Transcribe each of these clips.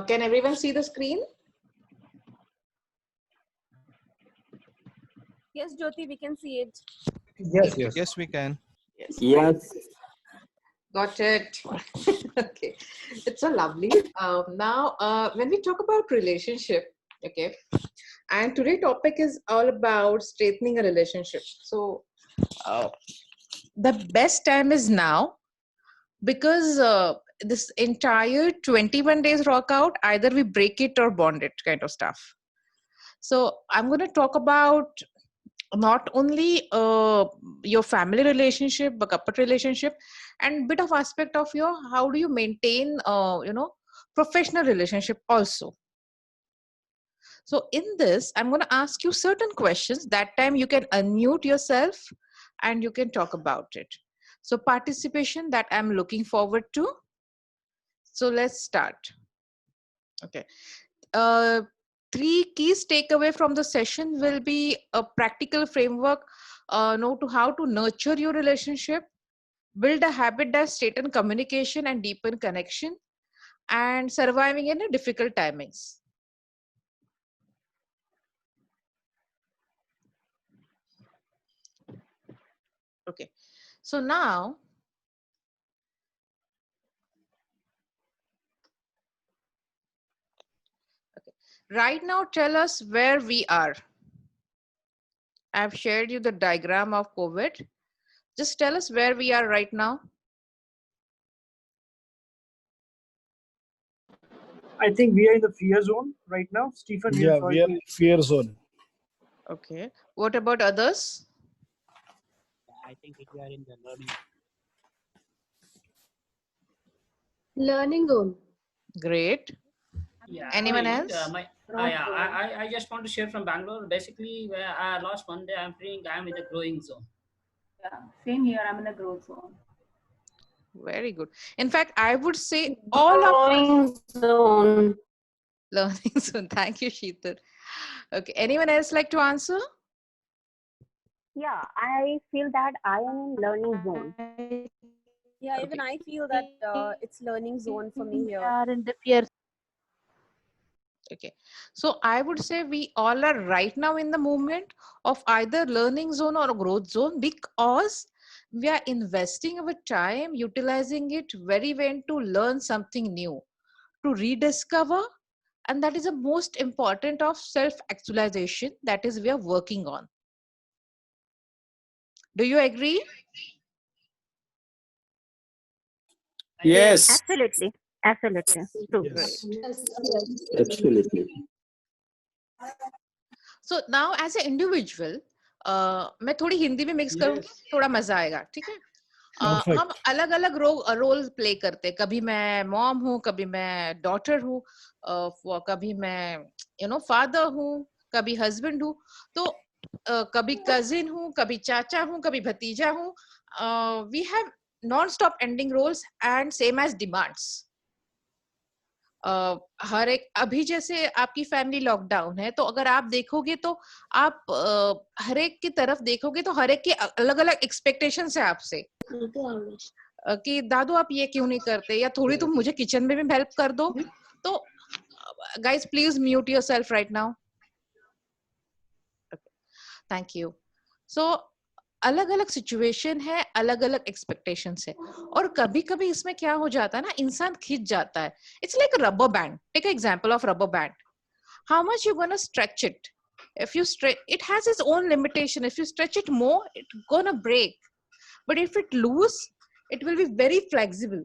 Can everyone see the screen? Yes, Jyoti, we can see it. Yes. Yes, we can. Yes. Yes. Got it. Okay. It's so lovely. Now, when we talk about relationship, okay, and today topic is all about straightening a relationship. So, the best time is now because this entire 21 days rock out, either we break it or bond it kind of stuff. So, I'm going to talk about not only your family relationship but couple relationship and bit of aspect of your how do you maintain professional relationship also. So in this I'm going to ask you certain questions. That time you can unmute yourself and you can talk about it. So participation that I'm looking forward to. So let's start. Okay. uh, Three keys takeaway from the session will be a practical framework know to how to nurture your relationship, build a habit that straighten communication and deepen connection, and surviving in a difficult timings. Okay, so now right now tell us where we are. I've shared you the diagram of COVID. Just tell us where we are right now. I think we are in the fear zone right now. Stephen, Yeah, we are in fear zone. Okay, what about others? I think we are in the Learning zone. Great. Yeah. Anyone I think, else? I just want to share from Bangalore. Basically, where last Monday I'm feeling I'm in the growing zone. Yeah, same here. I'm in a growth zone. Very good. In fact, I would say all of Growing zone. learning soon. Thank you, Sheetal. Okay, anyone else like to answer? Yeah, I feel that I am in learning zone. Yeah, even I feel that it's learning zone for me We here. are in the fear. Okay, so I would say we all are right now in the movement of either learning zone or growth zone because we are investing our time, utilizing it very well to learn something new, to rediscover, and that is the most important of self-actualization that is we are working on. Do you agree? Yes. Absolutely. Absolutely. True. Yes. Absolutely. So now as an individual, मैं थोड़ी हिंदी में mix करूंगी, थोड़ा मजा आएगा, ठीक है? Perfect. हम अलग अलग रोल प्ले करते हैं. कभी मैं मॉम हूँ, कभी मैं डॉटर हूँ, कभी मैं फादर हूँ, कभी हस्बैंड हूँ, तो कभी कजिन हूँ, कभी चाचा हूँ, कभी भतीजा हूँ. We have non stop ending roles and same as demands. हर एक अभी जैसे आपकी फैमिली लॉकडाउन है, तो अगर आप देखोगे तो आप हर एक की तरफ देखोगे तो हर एक के अलग अलग एक्सपेक्टेशन है आपसे कि दादू आप ये क्यों नहीं करते, या थोड़ी तुम मुझे किचन में भी हेल्प कर दो. तो guys please mute yourself right now. Thank you. So अलग अलग सिचुएशन है, अलग अलग एक्सपेक्टेशंस है, और कभी कभी इसमें क्या हो जाता है ना, इंसान खिंच जाता है. It's like rubber band. Take example of rubber band. How much you gonna stretch it? If you stretch, it has its own limitation. If you stretch it more, it's gonna break. But if it loose, it will be very flexible.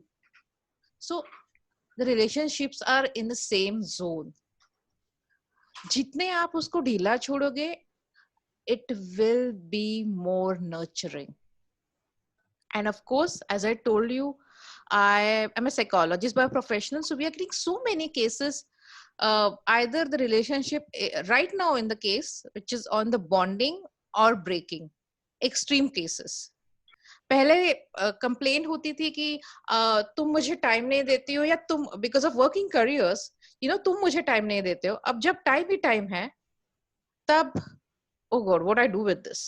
So the relationships are in the same zone. जितने आप उसको ढीला छोड़ोगे, it will be more nurturing. And of course, as I told you, I am a psychologist by profession, so we are getting so many cases. Either the relationship right now in the case which is on the bonding or breaking, extreme cases. पहले complain होती थी कि तुम मुझे time नहीं देती हो, या तुम बिकॉज ऑफ वर्किंग करियर्स तुम मुझे टाइम नहीं देते हो. अब जब टाइम ही टाइम है तब oh god, what I do with this?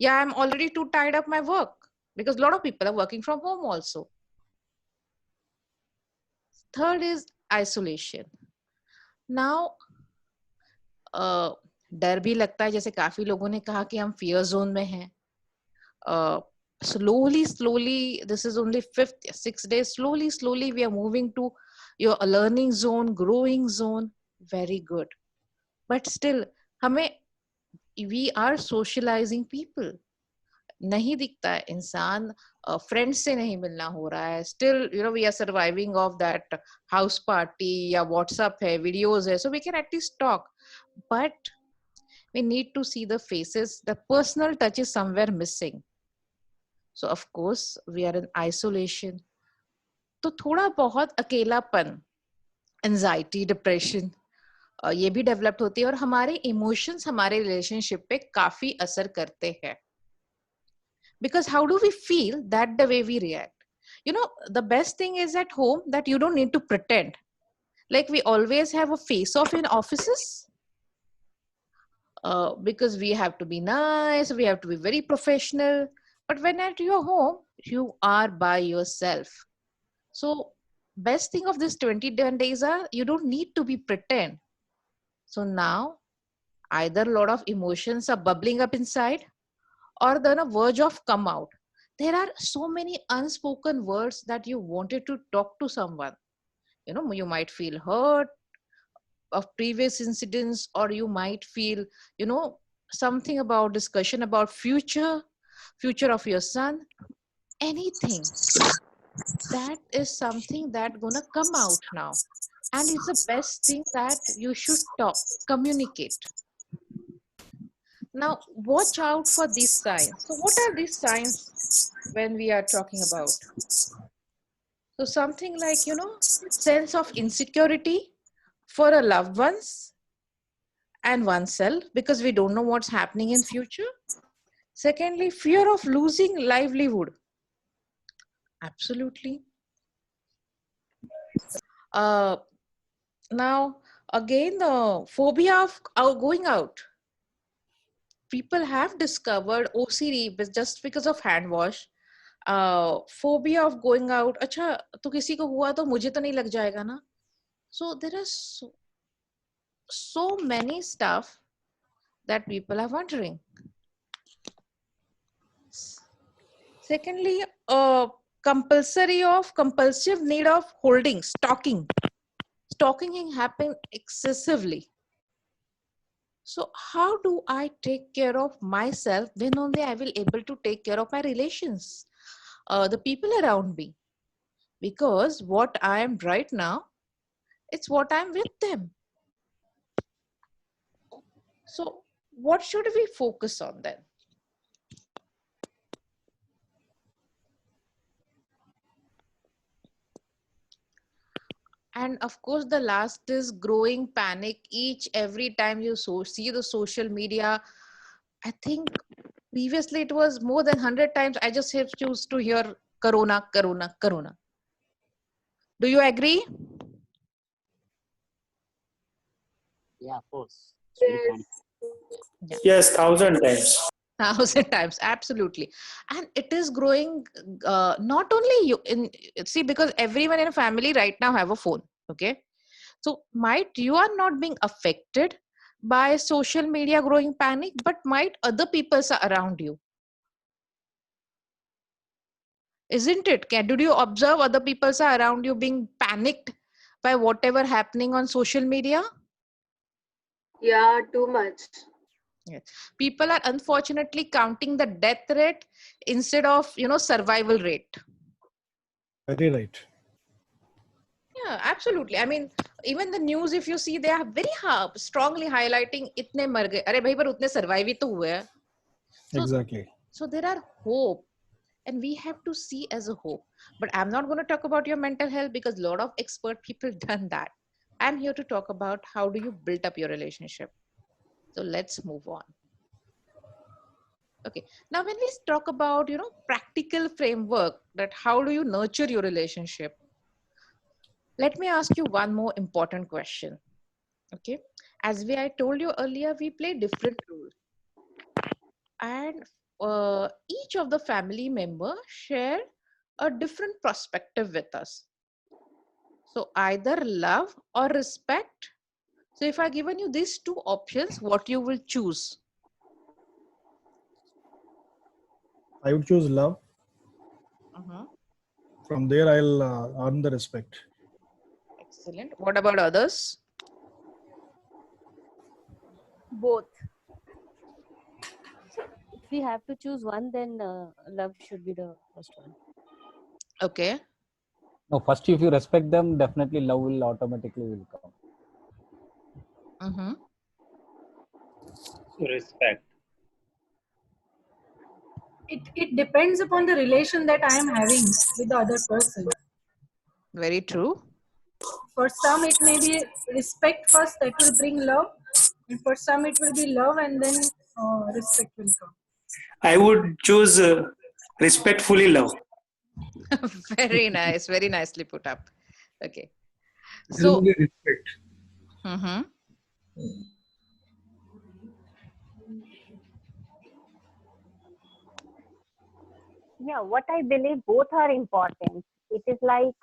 Yeah, I'm already too tied up my work because a lot of people are working from home also. Third is isolation. Now, डर भी लगता है, जैसे काफी लोगों ने कहा कि हम fear zone में हैं. Slowly, this is only 5th, 6 days. Slowly, we are moving to your learning zone, growing zone. Very good. But still, we are socializing people. नहीं दिखता है इंसान, फ्रेंड्स से नहीं मिलना हो रहा है. Still, we are surviving of that house party या WhatsApp है, videos है, so we can at least talk. But we need to see the faces. The personal touch is somewhere missing. So of course, we are in isolation. तो थोड़ा बहुत अकेलापन, anxiety, depression, ये भी develop होती है और हमारे इमोशंस हमारे रिलेशनशिप पे काफी असर करते हैं. Because how do we feel, that the way we react. The best thing is at home that you don't need to pretend. Like we always have a face-off in offices. Because we have to be nice, we have to be very professional. But when at your home, you are by yourself. So best thing of this 21 days are you don't need to be pretend. So now either a lot of emotions are bubbling up inside or they're on a verge of come out. There are so many unspoken words that you wanted to talk to someone. You might feel hurt of previous incidents, or you might feel, something about discussion about future of your son, anything. That is something that gonna come out now. And it's the best thing that you should talk, communicate. Now, watch out for these signs. So what are these signs when we are talking about? So something like, sense of insecurity for a loved ones and oneself, because we don't know what's happening in future. Secondly, fear of losing livelihood. Absolutely. Now, again, the phobia of going out. People have discovered OCD just because of hand wash. Phobia of going out. अच्छा, तो किसी को हुआ तो मुझे तो नहीं लग जाएगा ना? So there are so many stuff that people are wondering. Secondly, compulsive need of holding, stalking. Stalking happen excessively. So how do I take care of myself? Then only I will able to take care of my relations, the people around me. Because what I am right now, it's what I'm with them. So what should we focus on then? And of course, the last is growing panic. Every time you see the social media, I think previously it was more than 100 times. I just have choose to hear Corona, Corona, Corona. Do you agree? Yeah, of course. Yeah. Yes, 1,000 times. 1,000 times, absolutely. And it is growing, not only you see, because everyone in a family right now have a phone. Okay, so you are not being affected by social media growing panic, but might other people are around you, isn't it? Do you observe other people are around you being panicked by whatever happening on social media? Yeah, too much. Yes. People are unfortunately counting the death rate instead of, survival rate. Very right. Yeah, absolutely. I mean, even the news, if you see, they are very strongly highlighting itne mar gaye. Arey bhai, par utne survive hi to hue hai. Exactly. So there are hope, and we have to see as a hope. But I'm not going to talk about your mental health because a lot of expert people done that. I'm here to talk about how do you build up your relationship. So let's move on. Okay. Now, when we talk about, practical framework, that how do you nurture your relationship? Let me ask you one more important question. Okay. As I told you earlier, we play different roles. And each of the family members share a different perspective with us. So either love or respect. So if I given you these two options, what you will choose? I would choose love. From there, I'll earn the respect. Excellent. What about others? Both. If we have to choose one, then love should be the first one. Okay. No, first if you respect them, definitely love will automatically will come. Respect. It depends upon the relation that I am having with the other person. Very true. For some, it may be respect first that will bring love, and for some, it will be love and then respect will come. I would choose respectfully love. Very nice. Very nicely put up. Okay. So, respect. Yeah, what I believe both are important. It is like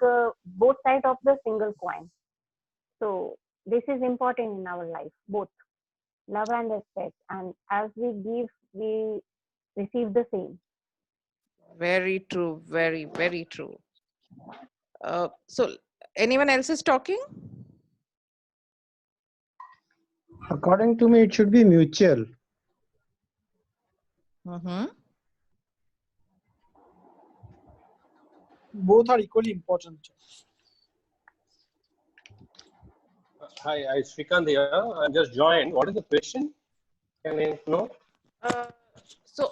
both sides of the single coin. So this is important in our life, both love and respect. And as we give, we receive the same. very true. Very, very true. So anyone else is talking? According to me, it should be mutual. Both are equally important. Hi, I Srikant here. I just joined. What is the question? Can I know? So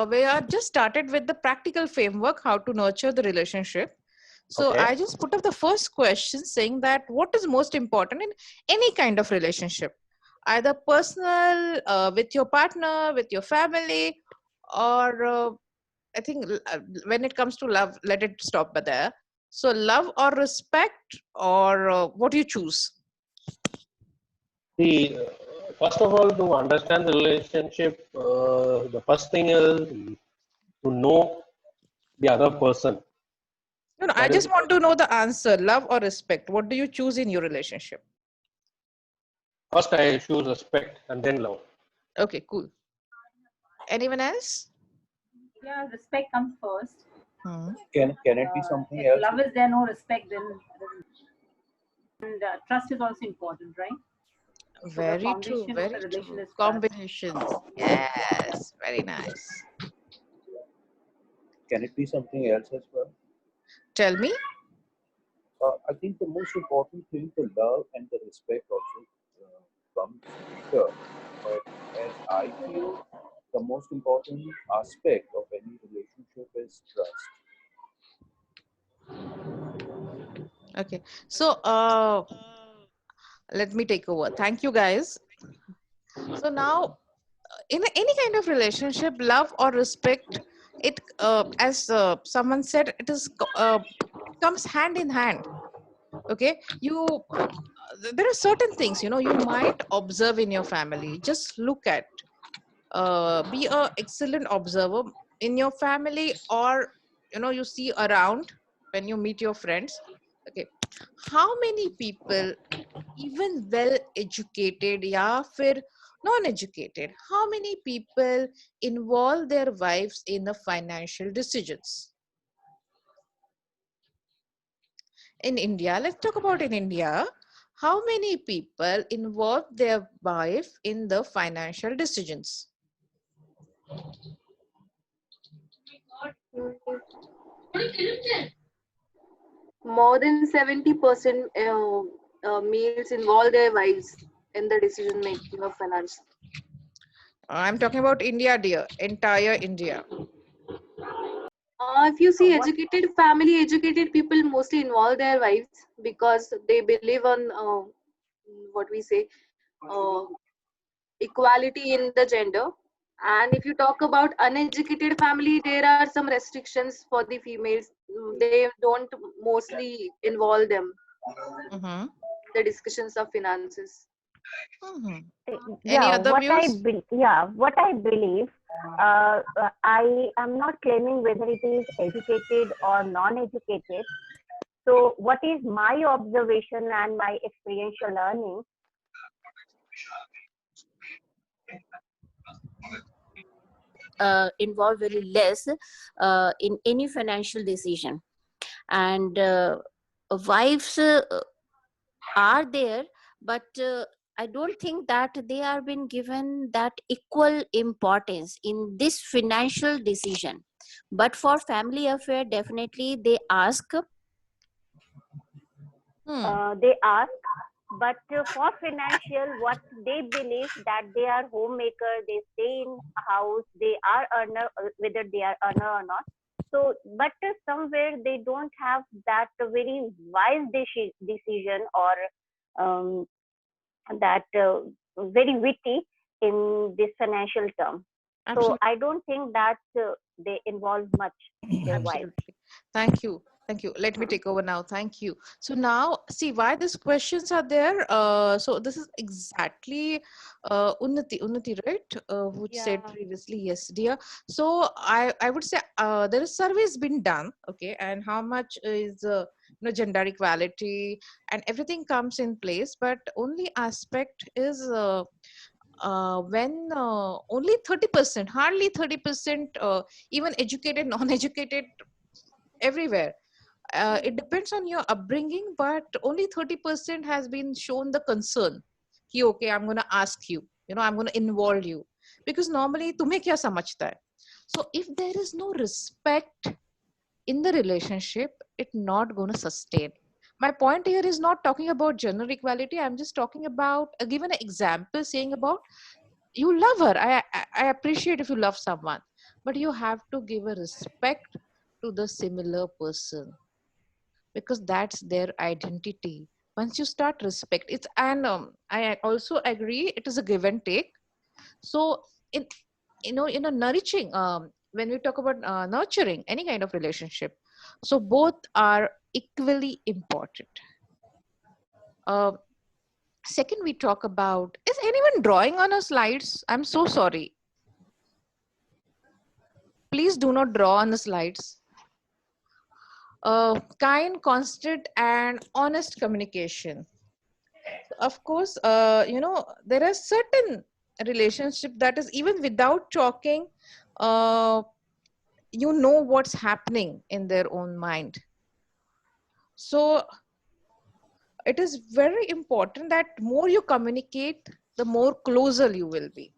we are just started with the practical framework, how to nurture the relationship. So Okay. I just put up the first question saying that what is most important in any kind of relationship, either personal, with your partner, with your family, or I think when it comes to love, let it stop by there. So love or respect, or what do you choose? See, first of all, to understand the relationship, the first thing is to know the other person. No, I just want to know the answer, love or respect. What do you choose in your relationship? First, I choose respect and then love. Okay, cool. Anyone else? Yeah, respect comes first. Can it be something If love is there, no respect, then and trust is also important, right? Very true, very true. Combinations. Yes, very nice. Can it be something else as well? Tell me. I think the most important thing, the love and the respect also comes later. But as I feel, the most important aspect of any relationship is trust. Okay, so let me take over. Thank you, guys. So now, in any kind of relationship, love or respect, it as someone said, it is comes hand in hand. Okay, there are certain things, you might observe in your family. Just look at, be a excellent observer in your family, or you see around when you meet your friends. Okay, how many people, even well educated, ya fir non-educated, how many people involve their wives in the financial decisions? In India, let's talk about in India, how many people involve their wife in the financial decisions? More than 70% males involve their wives in the decision making of finance. I'm talking about India, dear, entire India. If you see educated family, educated people mostly involve their wives because they believe on what we say equality in the gender. And if you talk about uneducated family, there are some restrictions for the females. They don't mostly involve them the discussions of finances. Any other views? What I believe, I am not claiming whether it is educated or non-educated. So what is my observation and my experiential learning? Involve very less in any financial decision, and wives are there, but I don't think that they are being given that equal importance in this financial decision. But for family affair, definitely they ask. They ask, but for financial, what they believe that they are homemaker, they stay in a house, they are earner, whether they are earner or not. So, but somewhere they don't have that very wise decision, or that very witty in this financial term. So Absolutely. I don't think that they involve much their wives. Absolutely. Thank you. Thank you. Let me take over now. Thank you. So now, see why these questions are there. So this is exactly Unnati, right? Who said previously, yes, dear. So I would say there is surveys been done, okay, and how much is gender equality and everything comes in place, but only aspect is when only 30%, hardly 30%, even educated, non-educated, everywhere. It depends on your upbringing, but only 30% has been shown the concern. Ki, okay, I'm going to ask you, I'm going to involve you. Because normally, tumhe kya samajhta hai? So if there is no respect in the relationship, it's not going to sustain. My point here is not talking about gender equality. I'm just talking about, given an example saying about, you love her. I appreciate if you love someone, but you have to give a respect to the similar person, because that's their identity. Once you start respect, it's, and I also agree, it is a give and take. So in nourishing, when we talk about nurturing any kind of relationship, so both are equally important. Second, we talk about, is anyone drawing on our slides? I'm so sorry. Please do not draw on the slides. Kind, constant, and honest communication. Of course, there are certain relationship that is even without talking, what's happening in their own mind. So it is very important that more you communicate, the more closer you will be.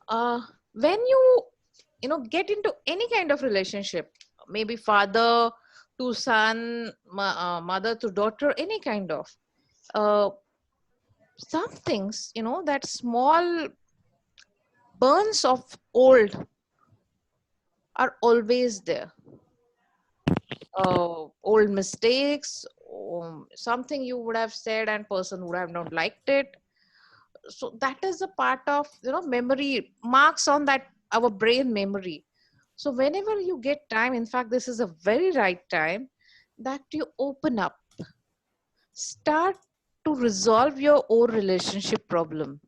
When you get into any kind of relationship, maybe father to son, mother to daughter, any kind of, some things, that small burns of old are always there. Old mistakes, something you would have said and person would have not liked it. So that is a part of, memory, marks on that, our brain memory. So whenever you get time, in fact, this is a very right time that you open up, start to resolve your own relationship problem.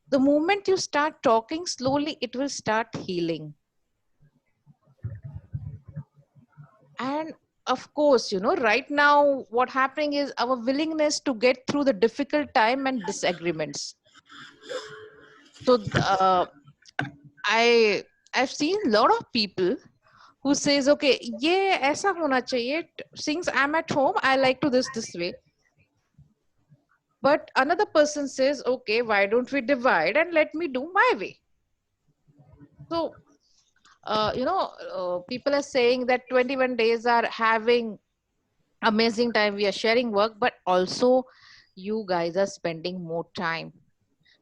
The moment you start talking, slowly it will start healing. And of course, right now what happening is our willingness to get through the difficult time and disagreements. So I've seen a lot of people who says, okay, ye aisa hona chahiye, since I'm at home, I like to this way. But another person says, okay, why don't we divide and let me do my way? So people are saying that 21 days are having amazing time, we are sharing work, but also you guys are spending more time.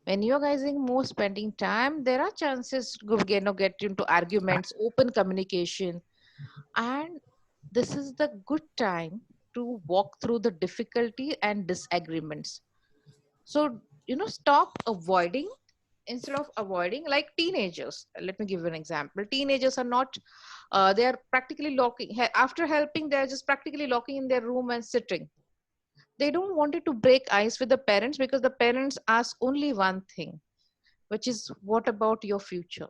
When you guys are more spending time, there are chances to get into arguments, open communication, and this is the good time to walk through the difficulty and disagreements. So stop avoiding. Instead of avoiding, like teenagers, let me give you an example. Teenagers are not, they are practically locking, after helping, they're just practically locking in their room and sitting. They don't want it to break ice with the parents, because the parents ask only one thing, which is, what about your future?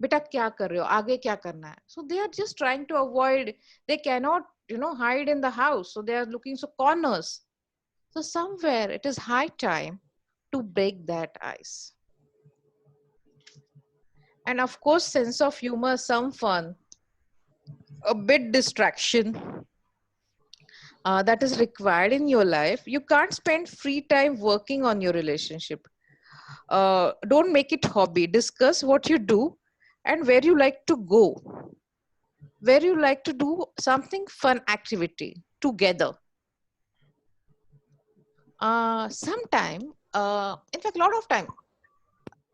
beta kya kar rahe ho, aage kya karna hai. So they are just trying to avoid, they cannot, hide in the house. So they are looking for corners. So somewhere it is high time to break that ice. And of course, sense of humor, some fun, a bit distraction that is required in your life. You can't spend free time working on your relationship. Don't make it hobby. Discuss what you do and where you like to go, where you like to do something fun activity together. Sometime, in fact, a lot of time,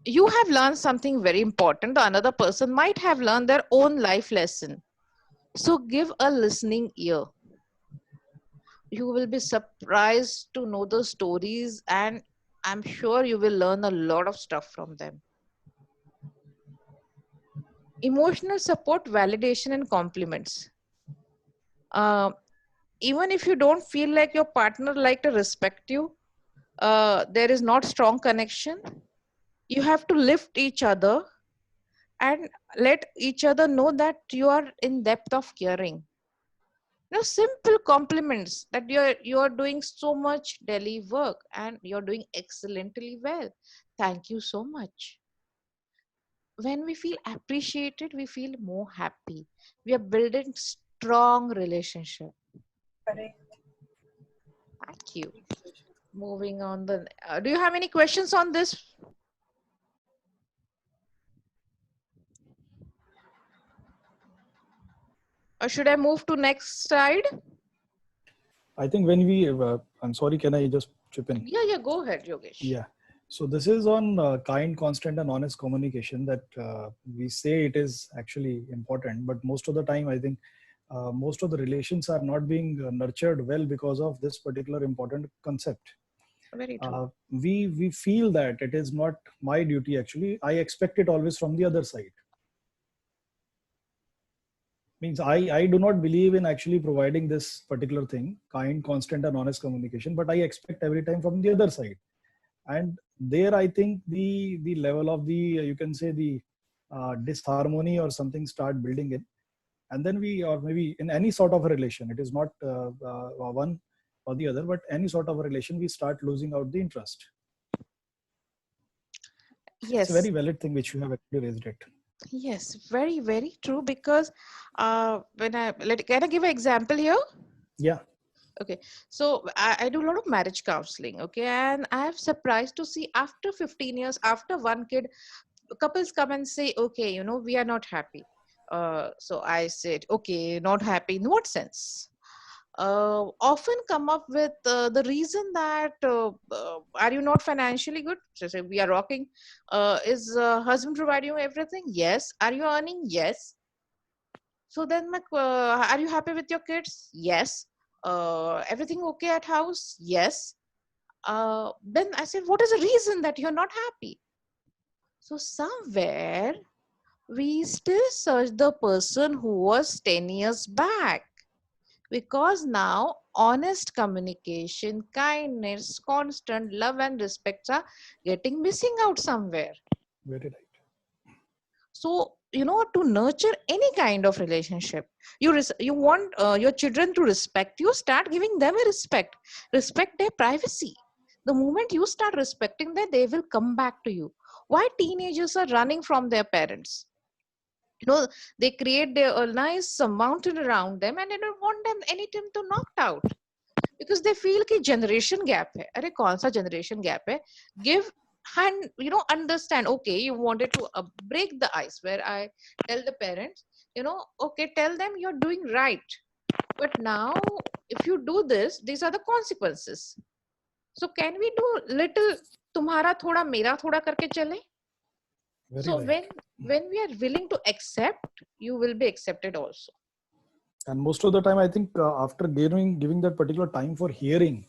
you have learned something very important. The another person might have learned their own life lesson. So give a listening ear. You will be surprised to know the stories, and I'm sure you will learn a lot of stuff from them. Emotional support, validation, and compliments. Even if you don't feel like your partner like to respect you, there is not strong connection, you have to lift each other and let each other know that you are in depth of caring. Simple compliments that you're doing so much daily work and you're doing excellently well. Thank you so much. When we feel appreciated, we feel more happy. We are building strong relationship. Correct. Thank you. Moving on. Do you have any questions on this? Or should I move to next slide? I think when we, I'm sorry, can I just chip in? Yeah, go ahead, Yogesh. Yeah. So this is on kind, constant, and honest communication that we say it is actually important, but most of the time, I think most of the relations are not being nurtured well because of this particular important concept. Very true. We feel that it is not my duty. Actually, I expect it always from the other side. Means I do not believe in actually providing this particular thing, kind, constant, and honest communication, but I expect every time from the other side. And there, I think the level of the, you can say the disharmony or something start building in. And then or maybe in any sort of a relation, it is not one or the other, but any sort of a relation, we start losing out the interest. Yes. It's a very valid thing which you have actually raised it. Yes, very, very true. Because can I give an example here? Yeah. Okay, so I do a lot of marriage counseling. Okay, and I am surprised to see after 15 years, after one kid, couples come and say, okay, we are not happy. So I said, okay, not happy. In what sense? Often come up with the reason that are you not financially good? So say we are rocking. Is husband providing you everything? Yes. Are you earning? Yes. So then are you happy with your kids? Yes. Everything okay at house? Yes. Then I said, what is the reason that you're not happy? So somewhere we still search the person who was 10 years back. Because now honest communication, kindness, constant love and respect are getting missing out somewhere. Very right. So, to nurture any kind of relationship, you want your children to respect you, start giving them a respect their privacy. The moment you start respecting them, they will come back to you. Why teenagers are running from their parents? They create a nice mountain around them and they don't want them anything to knocked out because they feel कि generation gap है. अरे कौन सा generation gap है? Give and understand. Okay, you wanted to break the ice where I tell the parents, okay, tell them you're doing right, but now if you do this, these are the consequences. So can we do little तुम्हारा थोड़ा मेरा थोड़ा करके चले? So right. when we are willing to accept, you will be accepted also. And most of the time, I think after giving that particular time for hearing,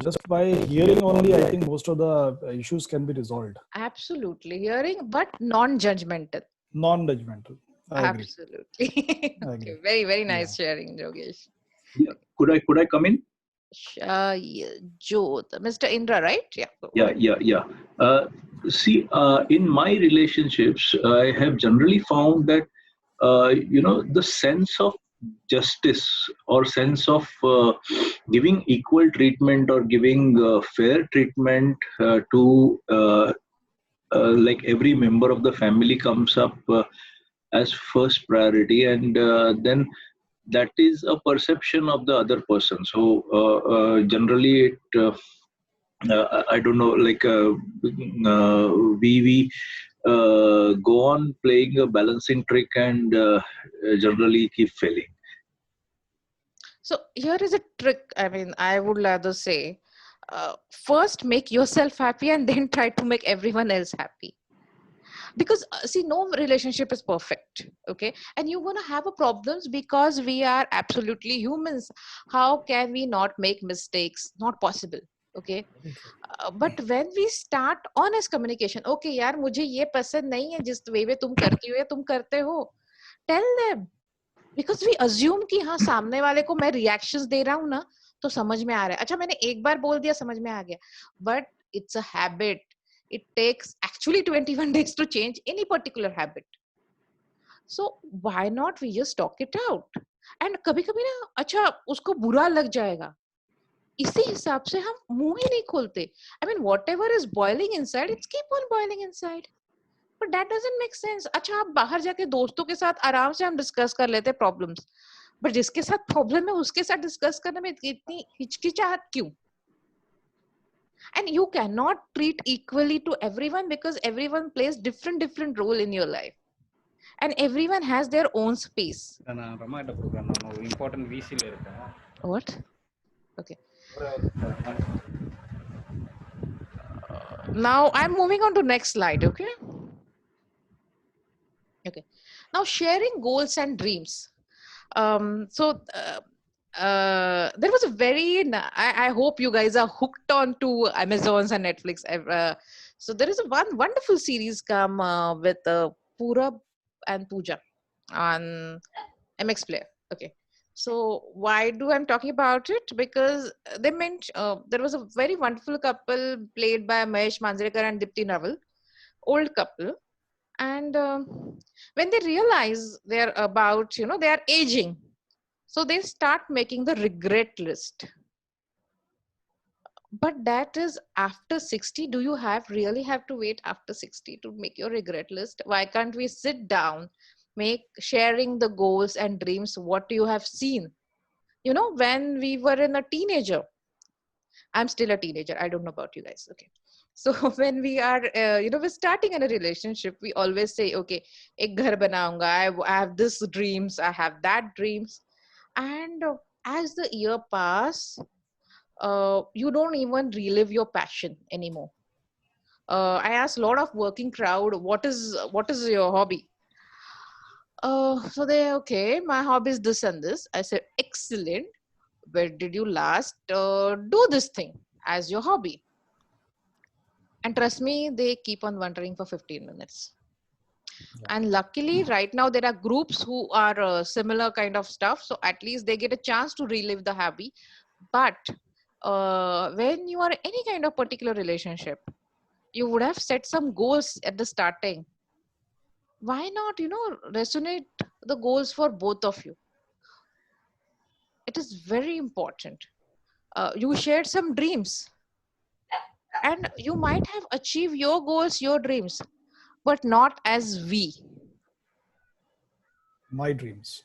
just by hearing only, I think most of the issues can be resolved. Absolutely, hearing, but non-judgmental. Non-judgmental. Absolutely. Okay, very, very nice sharing, Yogesh. Yeah. Could I come in? Jyot, Mr. Indra, right? Yeah. Yeah. See, in my relationships, I have generally found that the sense of justice or sense of giving equal treatment or giving fair treatment to like every member of the family comes up as first priority, and then that is a perception of the other person. So generally it I don't know, like we go on playing a balancing trick and generally keep failing. So here is a trick. I mean, I would rather say, first make yourself happy and then try to make everyone else happy. Because see, no relationship is perfect, okay? And you're gonna have a problems because we are absolutely humans. How can we not make mistakes? Not possible, okay? But when we start honest communication, okay यार मुझे ये पसंद नहीं है जिस वे में तुम करती हो या तुम करते हो, tell them. Because we assume कि हाँ सामने वाले को मैं reactions दे रहा हूँ ना तो समझ में आ रहा है. अच्छा मैंने एक बार बोल दिया समझ में आ गया. But it's a habit. It takes actually 21 days to change any particular habit. So why not we just talk it out? And कभी-कभी ना अच्छा उसको बुरा लग जाएगा. इसी हिसाब से हम मुंह ही नहीं खोलते. I mean whatever is boiling inside, it's keep on boiling inside. But that doesn't make sense. अच्छा आप बाहर जाके दोस्तों के साथ आराम से हम डिस्कस कर लेते प्रॉब्लम्स. But जिसके साथ प्रॉब्लम है उसके साथ डिस्कस करने में इतनी हिचकिचाहट क्यों? And you cannot treat equally to everyone because everyone plays different role in your life. And everyone has their own space. Important VC. What? Okay. Now I'm moving on to next slide, okay? Okay. Now sharing goals and dreams. There was a very, I hope you guys are hooked on to Amazons and Netflix. So there is one wonderful series come with Purab and Pooja on MX Player. Okay. So why do I'm talking about it? Because they meant there was a very wonderful couple played by Mahesh Manjrekar and Dipti Naval, old couple. And when they realize they're about, they are aging. So they start making the regret list. But that is after 60. Do you really have to wait after 60 to make your regret list? Why can't we sit down, sharing the goals and dreams, what you have seen? When we were in a teenager, I'm still a teenager. I don't know about you guys. Okay. So when we are, we're starting in a relationship, we always say, okay, ek ghar banaunga. I have this dreams. I have that dreams. And as the year pass, you don't even relive your passion anymore. I asked a lot of working crowd, what is your hobby? So okay, my hobby is this and this. I said, excellent. Where did you last do this thing as your hobby? And trust me, they keep on wondering for 15 minutes. Yeah. And luckily right now there are groups who are similar kind of stuff. So at least they get a chance to relive the hobby. But when you are in any kind of particular relationship, you would have set some goals at the starting. Why not, resonate the goals for both of you? It is very important. You shared some dreams. And you might have achieved your goals, your dreams, but not as we. My dreams.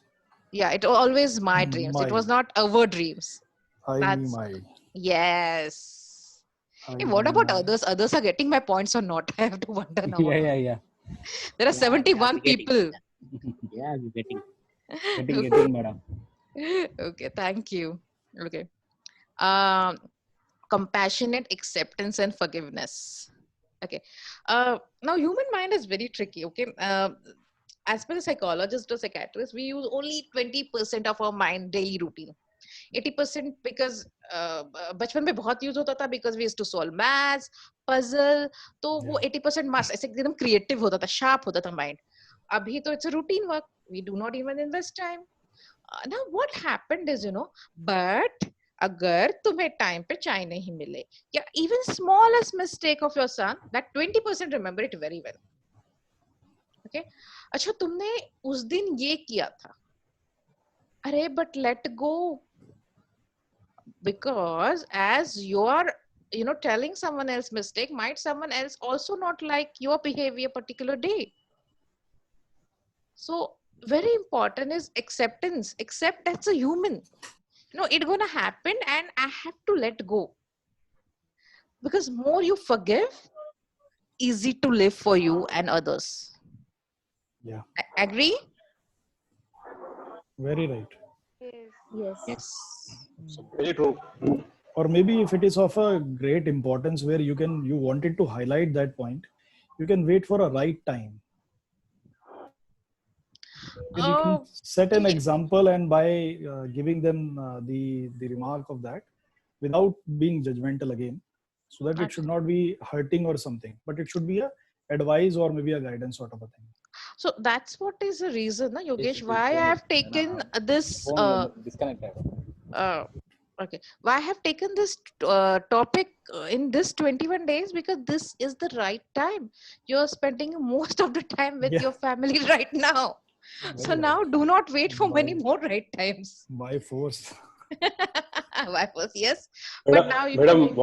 Yeah, it always my dreams. It was not our dreams. Yes. Hey, what about others? Others are getting my points or not? I have to wonder now. Yeah. There are 71 people. Yeah, we're getting, madam. Okay, thank you. Okay. Compassionate acceptance and forgiveness. Okay. Now human mind is very tricky. Okay. As per the psychologist or psychiatrist, we use only 20% of our mind daily routine. 80% because बचपन में बहुत use होता था because we used to solve maths, puzzle. तो वो 80% मस्त ऐसे एकदम creative होता था, sharp होता था mind. अभी तो it's a routine work. We do not even invest time. Now what happened is, but अगर तुम्हें टाइम पे चाय नहीं मिले या even smallest mistake of your son, that 20% remember it very well. Okay? अच्छा तुमने उस दिन ये किया था, अरे but let go, because as you are telling someone else mistake, might someone else also not like your behavior particular day. So very important is acceptance. Accept that's a human. It's gonna happen and I have to let go. Because more you forgive, easy to live for you and others. Yeah. Agree? Very right. Yes. Very true. Or maybe if it is of a great importance where you wanted to highlight that point, you can wait for a right time. And you can set an example, and by giving them the remark of that without being judgmental again, so that it should not be hurting or something, but it should be a advice or maybe a guidance sort of a thing. So that's what is the reason, Yogesh, why I have taken this okay, why I have taken this topic in this 21 days, because this is the right time. You're spending most of the time with your family right now. So now do not wait for many more right times. By force. By force, yes. But now you Madam, can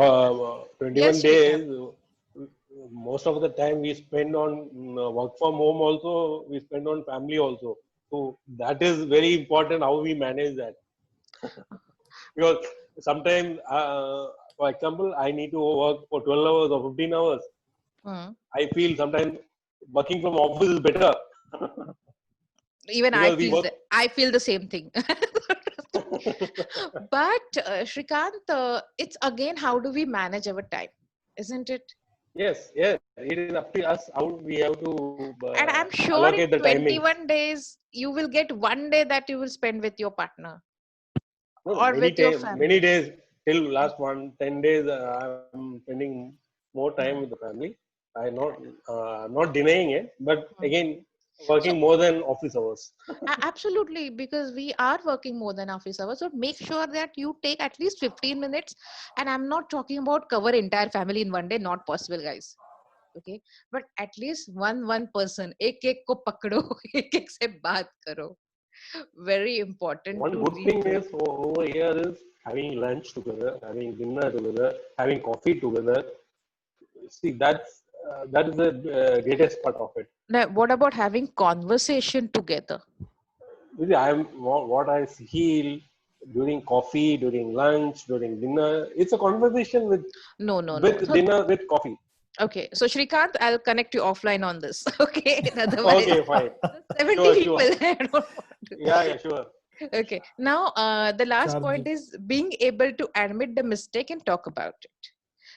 21 Yes, days, most of the time we spend on work from home also, we spend on family also. So that is very important how we manage that. Because sometimes, for example, I need to work for 12 hours or 15 hours. I feel sometimes working from office is better. Even I feel the same thing. But Shrikant, it's again, how do we manage our time, isn't it? Yes, it is up to us how we have to And I'm sure allocate in the timing. 21 days, you will get one day that you will spend with your partner or many with your family. Many days till last 10 days, I'm spending more time with the family. I'm not denying it, but again, working more than office hours. Absolutely, because we are working more than office hours. So make sure that you take at least 15 minutes. And I'm not talking about cover entire family in one day. Not possible, guys. Okay, but at least one person, ek ko pakdo, ek se baat karo. Very important. One good thing is over here is having lunch together, having dinner together, having coffee together. See, that is the greatest part of it. Now, what about having conversation together? What I feel during coffee, during lunch, during dinner, it's a conversation with dinner with coffee. Okay, so Shrikant, I'll connect you offline on this. Okay, otherwise, okay, fine. 70 people. I don't want to. Yeah, sure. Okay, now the last point is being able to admit the mistake and talk about it.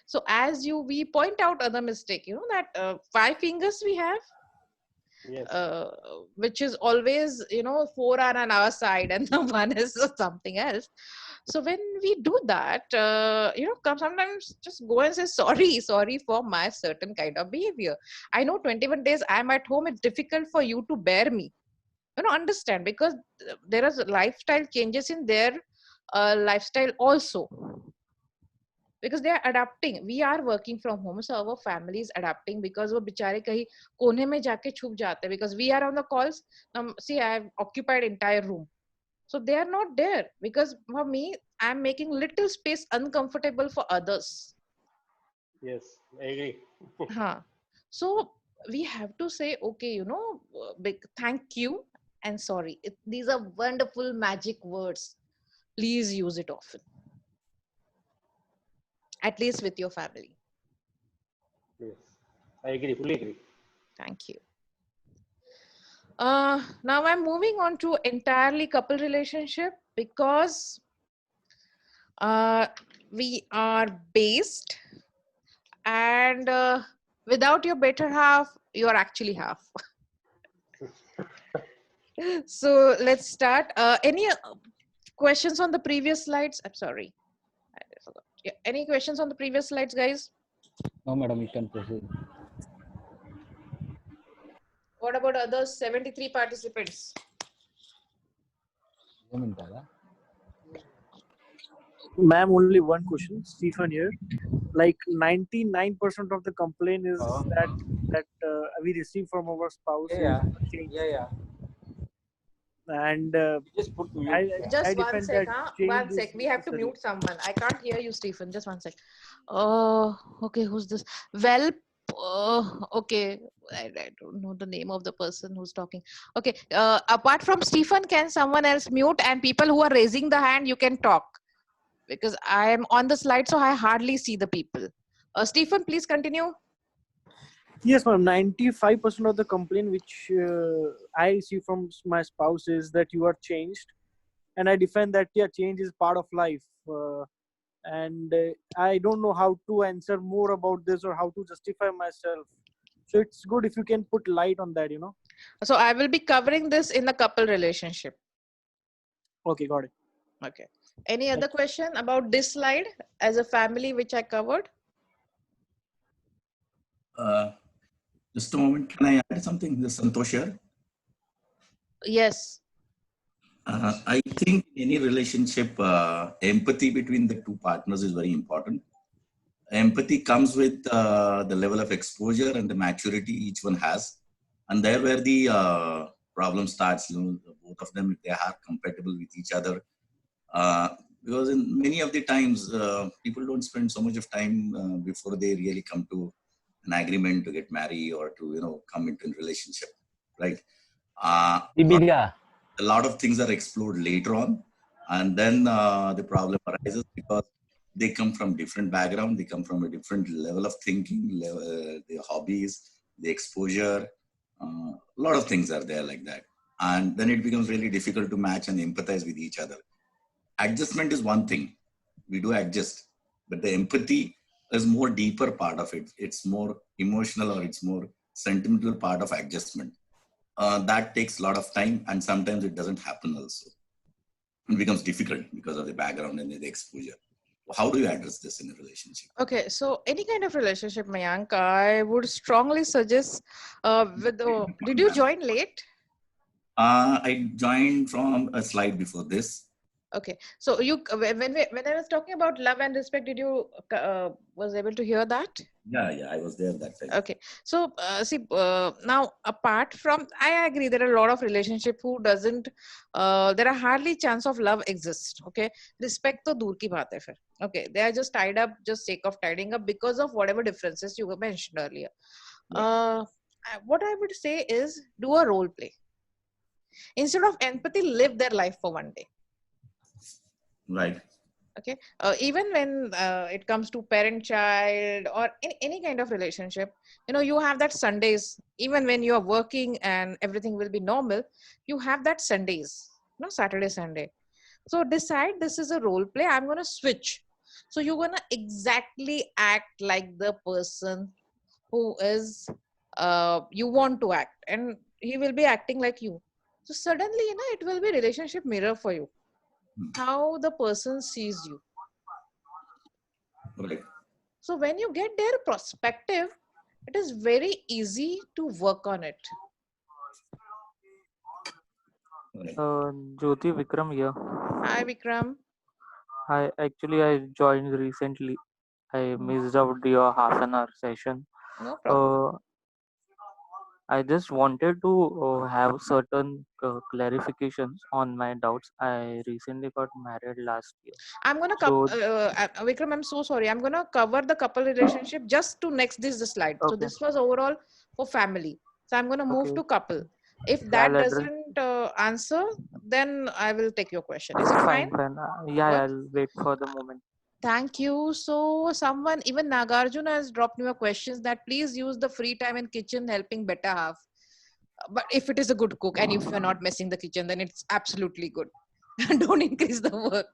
So as we point out other mistake, that 5 fingers we have. Yes. Which is always 4 are on our side and the one is something else. So when we do that, sometimes just go and say sorry for my certain kind of behavior. I know 21 days I'm at home, it's difficult for you to bear me, understand, because there are lifestyle changes in their lifestyle also, because they are adapting. We are working from home, so our family is adapting, because वो बेचारे कहीं कोने में जाके छुप जाते हैं, because we are on the calls. See, I have occupied entire room, so they are not there, because for me, I am making little space uncomfortable for others. Yes, I agree. So we have to say, okay, big thank you and sorry. These are wonderful magic words. Please use it often. At least with your family. Yes, I agree, fully agree. Thank you. Now I'm moving on to entirely couple relationship, because we are based, and without your better half, you're actually half. So let's start. Any questions on the previous slides? I'm sorry. I forgot. Yeah. Any questions on the previous slides, guys? No, madam, you can proceed. What about others? 73 participants. Ma'am, only one question. Stephen here. Like 99% of the complaint is that we receive from our spouse is change. And Just put mute. I Just one defend sec, that huh? change One is sec. We have to necessary. mute someone. I can't hear you, Stephen. Just one sec. Oh, okay. Who's this? Well, okay. I don't know the name of the person who's talking. Okay. Apart from Stephen, can someone else mute? And people who are raising the hand, you can talk because I am on the slide, so I hardly see the people. Stephen, please continue. Yes, ma'am. 95% of the complaint which I see from my spouse is that you are changed, and I defend that change is part of life. And I don't know how to answer more about this or how to justify myself. So it's good if you can put light on that. So I will be covering this in the couple relationship. Okay, got it. Okay. Any other question about this slide as a family which I covered? Just a moment. Can I add something? This is Santosh here. Yes. I think in any relationship, empathy between the two partners is very important. Empathy comes with the level of exposure and the maturity each one has. And there where the problem starts, both of them, if they are compatible with each other. Because in many of the times, people don't spend so much of time before they really come to an agreement to get married or to, come into a relationship, right? A lot of things are explored later on. And then the problem arises because they come from different background, they come from a different level of thinking, their hobbies, the exposure, a lot of things are there like that. And then it becomes really difficult to match and empathize with each other. Adjustment is one thing, we do adjust, but the empathy is more deeper part of it. It's more emotional or it's more sentimental part of adjustment. That takes a lot of time and sometimes it doesn't happen also. It becomes difficult because of the background and the exposure. How do you address this in a relationship? Okay, so any kind of relationship, Mayank, I would strongly suggest did you join late? I joined from a slide before this. Okay, so when I was talking about love and respect, did you was able to hear that? Yeah, I was there that time. Okay, so now apart from, I agree there are a lot of relationship who doesn't, there are hardly chance of love exists. Okay, respect to dur ki baat hai fir. Okay, they are just tied up, just sake of tidying up because of whatever differences you mentioned earlier. What I would say is do a role play. Instead of empathy, live their life for one day. Right. Okay, even when it comes to parent child or any kind of relationship, you have that Sundays, even when you are working and everything will be normal, you have that Sundays, Saturday, Sunday. So decide this is a role play, I'm going to switch. So you're going to exactly act like the person who is you want to act, and he will be acting like you. So suddenly, it will be relationship mirror for you, how the person sees you. Right. So when you get their perspective, it is very easy to work on it. Jyoti, Vikram here. Hi, Vikram. I joined recently. I missed out your half an hour session. No problem. I just wanted to have certain clarifications on my doubts. I recently got married last year. I'm gonna Vikram, I'm so sorry. I'm gonna cover the couple relationship just to next this slide. Okay. So this was overall for family. So I'm gonna move to couple. If Yeah, that doesn't answer, then I will take your question. Is it fine? Fine. I'll wait for the moment. Thank you. So someone, even Nagarjuna has dropped me a questions that please use the free time in kitchen helping better half. But if it is a good cook and if you're not messing the kitchen, then it's absolutely good. Don't increase the work.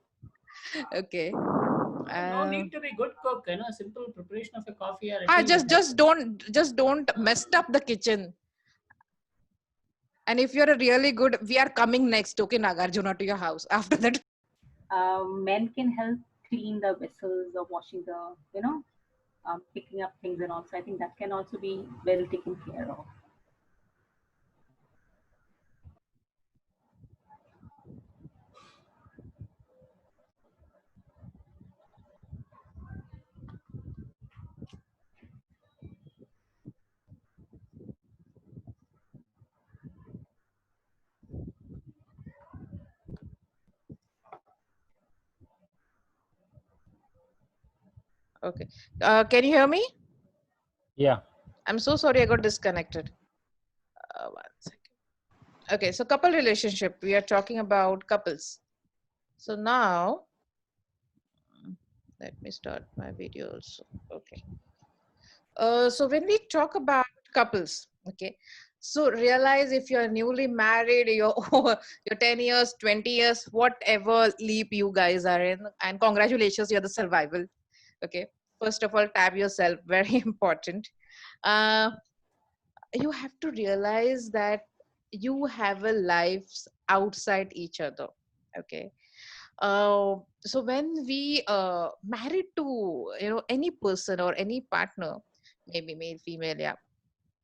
Okay. No need to be good cook, simple preparation of a coffee or just don't mess up the kitchen. And if you're a really good, we are coming next, okay, Nagarjuna, to your house. After that, Men can help clean the vessels or washing the, picking up things and all. So I think that can also be well taken care of. Okay. Can you hear me? Yeah. I'm so sorry I got disconnected. 1 second. Okay, so couple relationship. We are talking about couples. So now, let me start my video also. Okay. So when we talk about couples, okay, so realize if you're newly married, you're you're 10 years, 20 years, whatever leap you guys are in, and congratulations, you're the survival. Okay. First of all, tab yourself, very important. Uh, you have to realize that you have a lives outside each other. Okay. So when we married to any person or any partner, maybe male, female, yeah,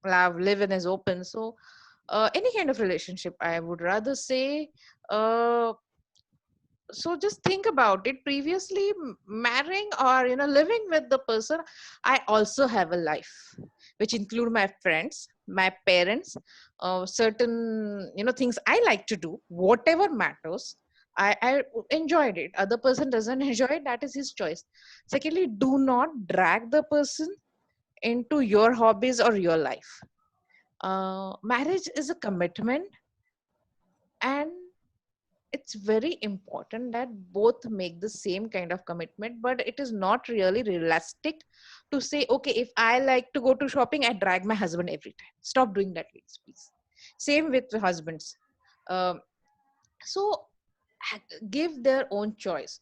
love, live in is open. So any kind of relationship, I would rather say. Uh, so just think about it. Previously, marrying or living with the person, I also have a life, which include my friends, my parents, certain things I like to do, whatever matters. I enjoyed it. Other person doesn't enjoy it. That is his choice. Secondly, do not drag the person into your hobbies or your life. Marriage is a commitment, and it's very important that both make the same kind of commitment, but it is not really realistic to say, okay, if I like to go to shopping, I drag my husband every time. Stop doing that, please. Same with the husbands. Um, so give their own choice.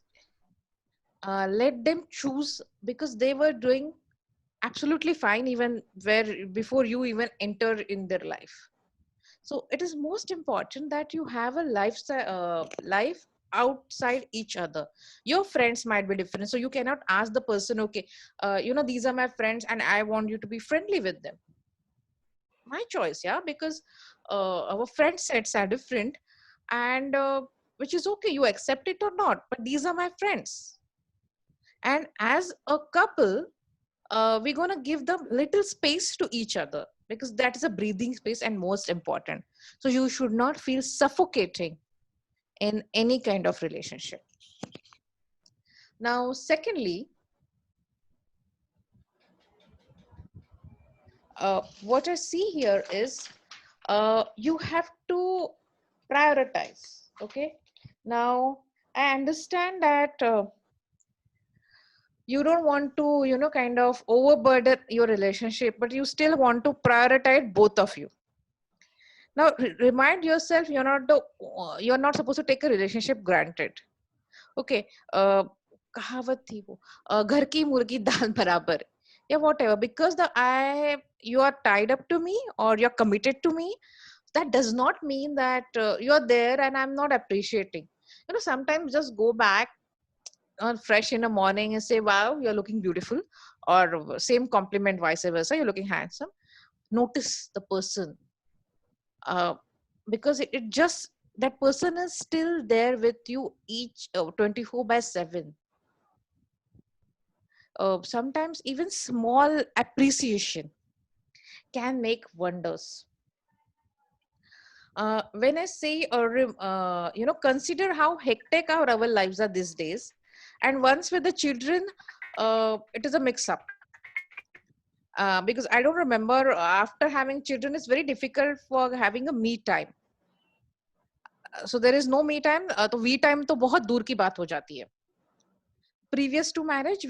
Let them choose, because they were doing absolutely fine even where before you even enter in their life. So it is most important that you have a life outside each other. Your friends might be different, so you cannot ask the person, okay, these are my friends and I want you to be friendly with them. My choice, yeah, because our friend sets are different, and which is okay, you accept it or not, but these are my friends. And as a couple, we're going to give them little space to each other, because that is a breathing space and most important. So you should not feel suffocating in any kind of relationship. Now, secondly, what I see here is you have to prioritize. Okay. Now, I understand that you don't want to, kind of overburden your relationship, but you still want to prioritize both of you. Now, remind yourself you're not supposed to take a relationship granted. Okay. कहावत थी वो, घर की मुर्गी दाल बराबर, yeah, whatever, because you are tied up to me or you're committed to me, that does not mean that you're there and I'm not appreciating. Sometimes just go back fresh in the morning and say, wow, you're looking beautiful, or same compliment vice versa, you're looking handsome. Notice the person, because it just, that person is still there with you each 24/7. Sometimes even small appreciation can make wonders. When I say, consider how hectic our lives are these days, and once with the children, it is a mix-up. Because I don't remember, after having children, it's very difficult for having a me time. So there is no me time. तो we time तो बहुत दूर की बात हो जाती है. Previous to marriage,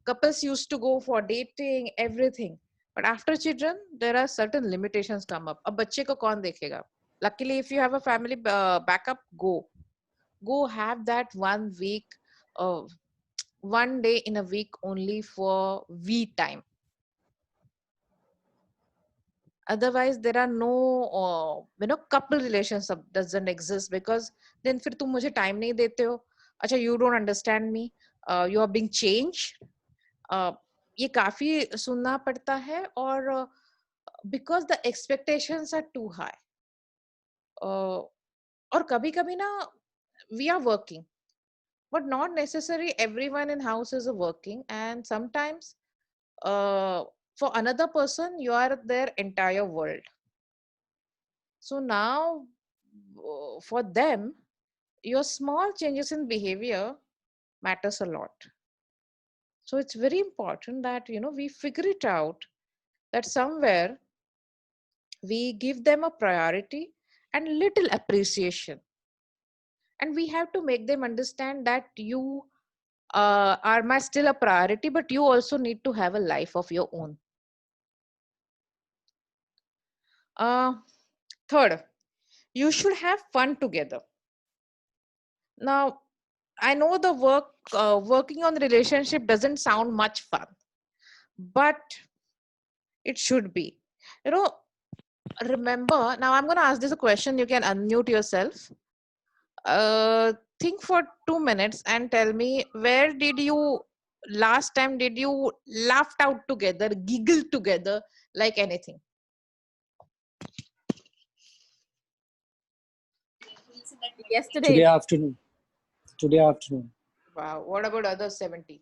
couples used to go for dating, everything. But after children, there are certain limitations come up. अब बच्चे को कौन देखेगा? Luckily, if you have a family backup, go have that 1 week, 1 day in a week only for we time. Otherwise, there are no couple relationship doesn't exist, because then फिर तुम मुझे time नहीं देते हो. अच्छा, you don't understand me, you are being changed. ये काफी सुनना पड़ता है, और because the expectations are too high. और कभी कभी ना, we are working, but not necessarily everyone in house is working, and sometimes for another person you are their entire world. So now for them, your small changes in behavior matters a lot. So it's very important that, we figure it out, that somewhere we give them a priority and little appreciation. And we have to make them understand that you are my still a priority, but you also need to have a life of your own. Third, you should have fun together. Now, I know the working on the relationship doesn't sound much fun, but it should be. Remember, now I'm going to ask this a question. You can unmute yourself. Think for 2 minutes and tell me, where did you last time did you laughed out together, giggled together like anything? Yesterday. Today afternoon. Today afternoon. Wow. What about other 70?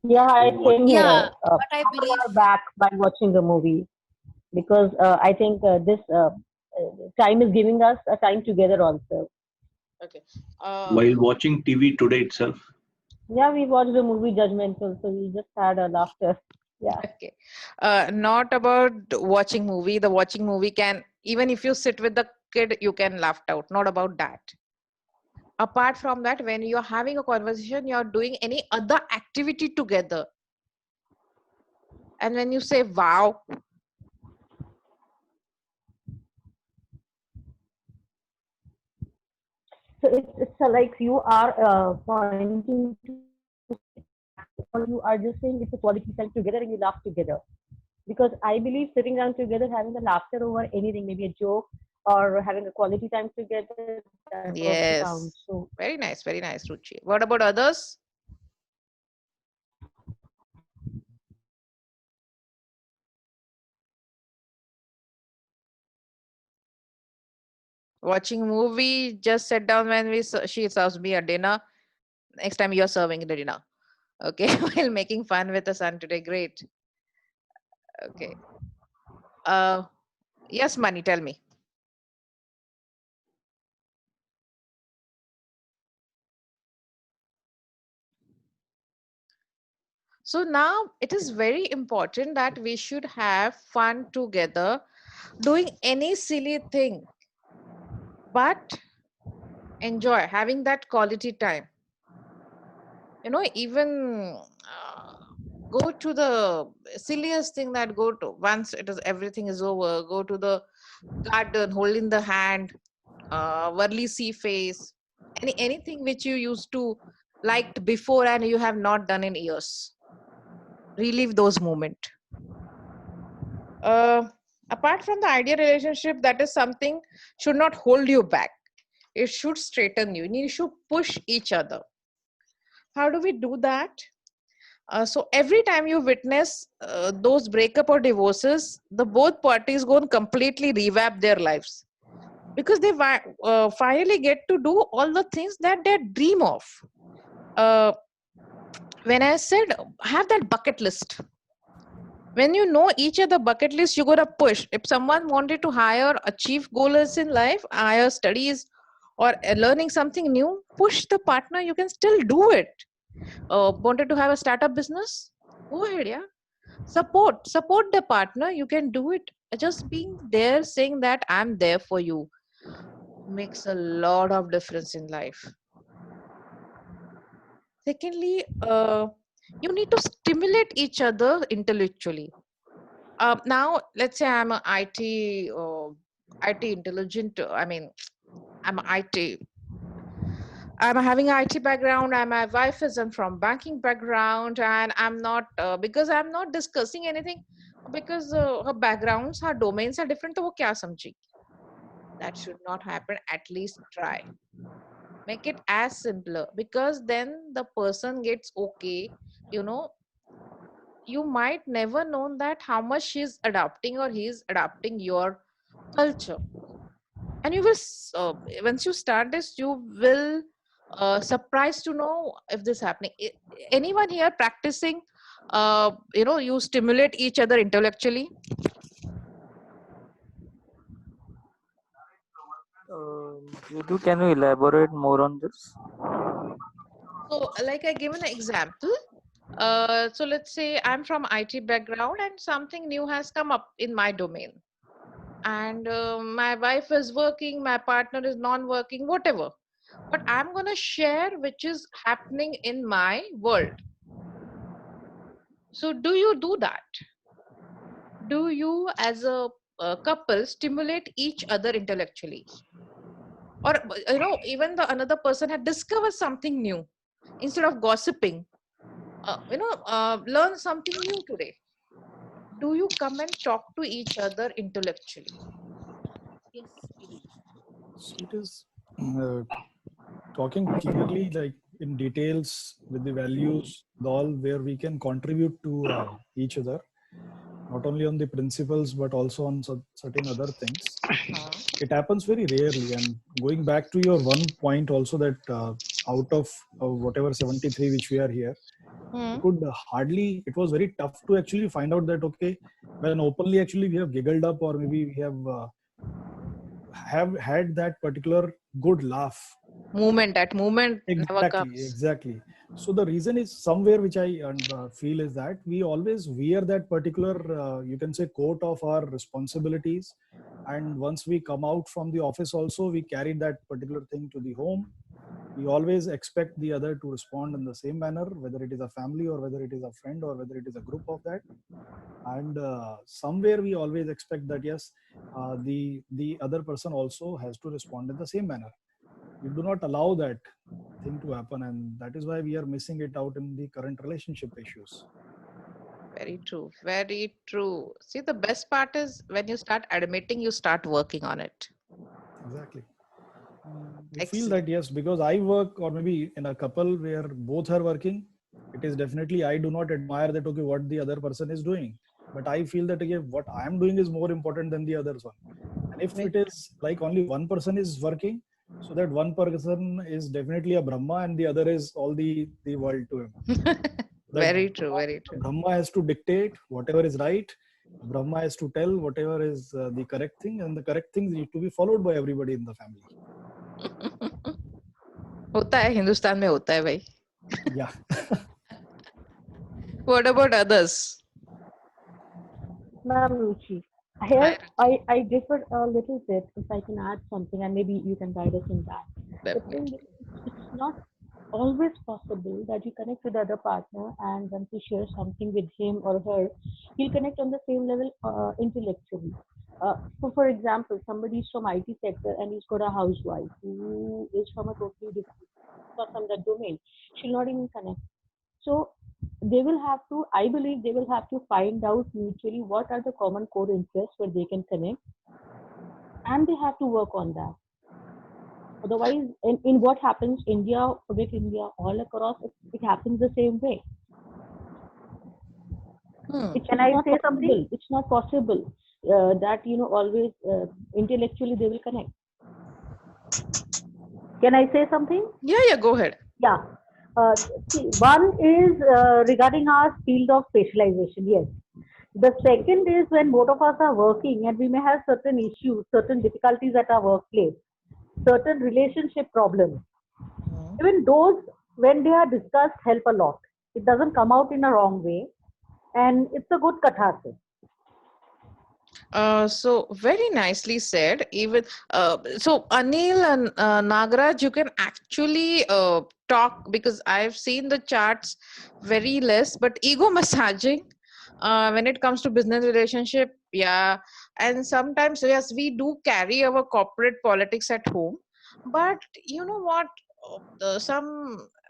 Yeah, I came here but I half an believe hour back by watching the movie because I think this time is giving us a time together also. Okay. While watching TV today itself. Yeah, we watched the movie Judgmental, so we just had a laughter. Yeah. Okay. Not about watching movie. The watching movie can, even if you sit with the kid, you can laugh out. Not about that. Apart from that, when you're having a conversation, you're doing any other activity together. And when you say, wow. So it's like you are pointing to, or you are just saying it's a quality time together and you laugh together. Because I believe sitting down together, having a laughter over anything, maybe a joke or having a quality time together, that also Yes. counts. So Very nice, Ruchi. What about others? Watching movie, just sit down when she serves me a dinner. Next time you're serving the dinner. Okay, while making fun with the son today. Great. Okay. Yes, Mani, tell me. So now it is very important that we should have fun together, doing any silly thing, but enjoy having that quality time. Even go to the silliest thing that go to once everything is over, go to the garden, holding the hand, worldly see face, anything which you used to liked before and you have not done in years. Relive those moments. Apart from the ideal relationship, that is something should not hold you back. It should straighten you. You should push each other. How do we do that? So every time you witness those breakup or divorces, the both parties go and completely revamp their lives because they finally get to do all the things that they dream of. When I said have that bucket list, when you know each other bucket list, you're gonna push. If someone wanted to achieve goals in life, higher studies, or learning something new, push the partner. You can still do it. Wanted to have a startup business? Go ahead, yeah. Support the partner. You can do it. Just being there, saying that I'm there for you, makes a lot of difference in life. Secondly, you need to stimulate each other intellectually. Now, let's say I'm an IT intelligent. I'm an IT. I'm having an IT background. My wife isn't from banking background, and I'm not because I'm not discussing anything because her backgrounds, her domains are different. तो वो क्या समझेगी? That should not happen. At least try. Make it as simpler because then the person gets okay. You might never know that how much she's adapting or he's adapting your culture. And you will once you start this, you will surprised to know if this happening. Anyone here practicing you stimulate each other intellectually? Ritu, can you elaborate more on this? So, like I given an example. So let's say I'm from IT background and something new has come up in my domain. And my wife is working, my partner is non-working, whatever. But I'm going to share which is happening in my world. So do you do that? Do you as a couple stimulate each other intellectually? Or, even the another person had discovered something new. Instead of gossiping, learn something new today. Do you come and talk to each other intellectually? Yes. So it is talking clearly, like in details with the values, all where we can contribute to each other, not only on the principles but also on certain other things. It happens very rarely. And going back to your one point also, that out of whatever 73 which we are here, we could hardly, it was very tough to actually find out that, okay, when openly actually we have giggled up, or maybe we have had that particular good laugh. That moment never comes. Exactly. So the reason is somewhere which I feel is that we always wear that particular, you can say, coat of our responsibilities. And once we come out from the office also, we carry that particular thing to the home. We always expect the other to respond in the same manner, whether it is a family or whether it is a friend or whether it is a group of that. And somewhere we always expect that, yes, the other person also has to respond in the same manner. We do not allow that thing to happen, and that is why we are missing it out in the current relationship issues. Very true. Very true. See, the best part is when you start admitting, you start working on it. Exactly. I feel that, yes, because I work, or maybe in a couple where both are working, it is definitely, I do not admire that, okay, what the other person is doing. But I feel that, okay, what I am doing is more important than the other's one. And if it is like only one person is working, so that one person is definitely a Brahma and the other is all the world to him. Very true, very true. Brahma has to dictate whatever is right. Brahma has to tell whatever is the correct thing, and the correct things need to be followed by everybody in the family. होता है, हिंदुस्तान में होता है भाई. Yeah. What about others? Ma'am Ruchi, here I differ a little bit. If I can add something, and maybe you can guide us in that. The thing is, it's not always possible that you connect with the other partner, and once you share something with him or her, you'll connect on the same level intellectually. So, for example, somebody is from IT sector and he's got a housewife who is from a totally different, not from that domain. She'll not even connect. So they will have to, I believe they will have to find out mutually what are the common core interests where they can connect, and they have to work on that. Otherwise, in what happens, India, forget India, all across, it happens the same way. Can I say something? It's not possible that, always intellectually they will connect. Can I say something? Yeah, go ahead. Yeah. See, one is regarding our field of specialization, yes. The second is when both of us are working and we may have certain issues, certain difficulties at our workplace, certain relationship problems. Even those, when they are discussed, help a lot. It doesn't come out in a wrong way, and it's a good catharsis. So very nicely said. Even so, Anil and Nagaraj, you can actually talk, because I've seen the charts very less, but ego massaging when it comes to business relationship, yeah. And sometimes, yes, we do carry our corporate politics at home, but you know what?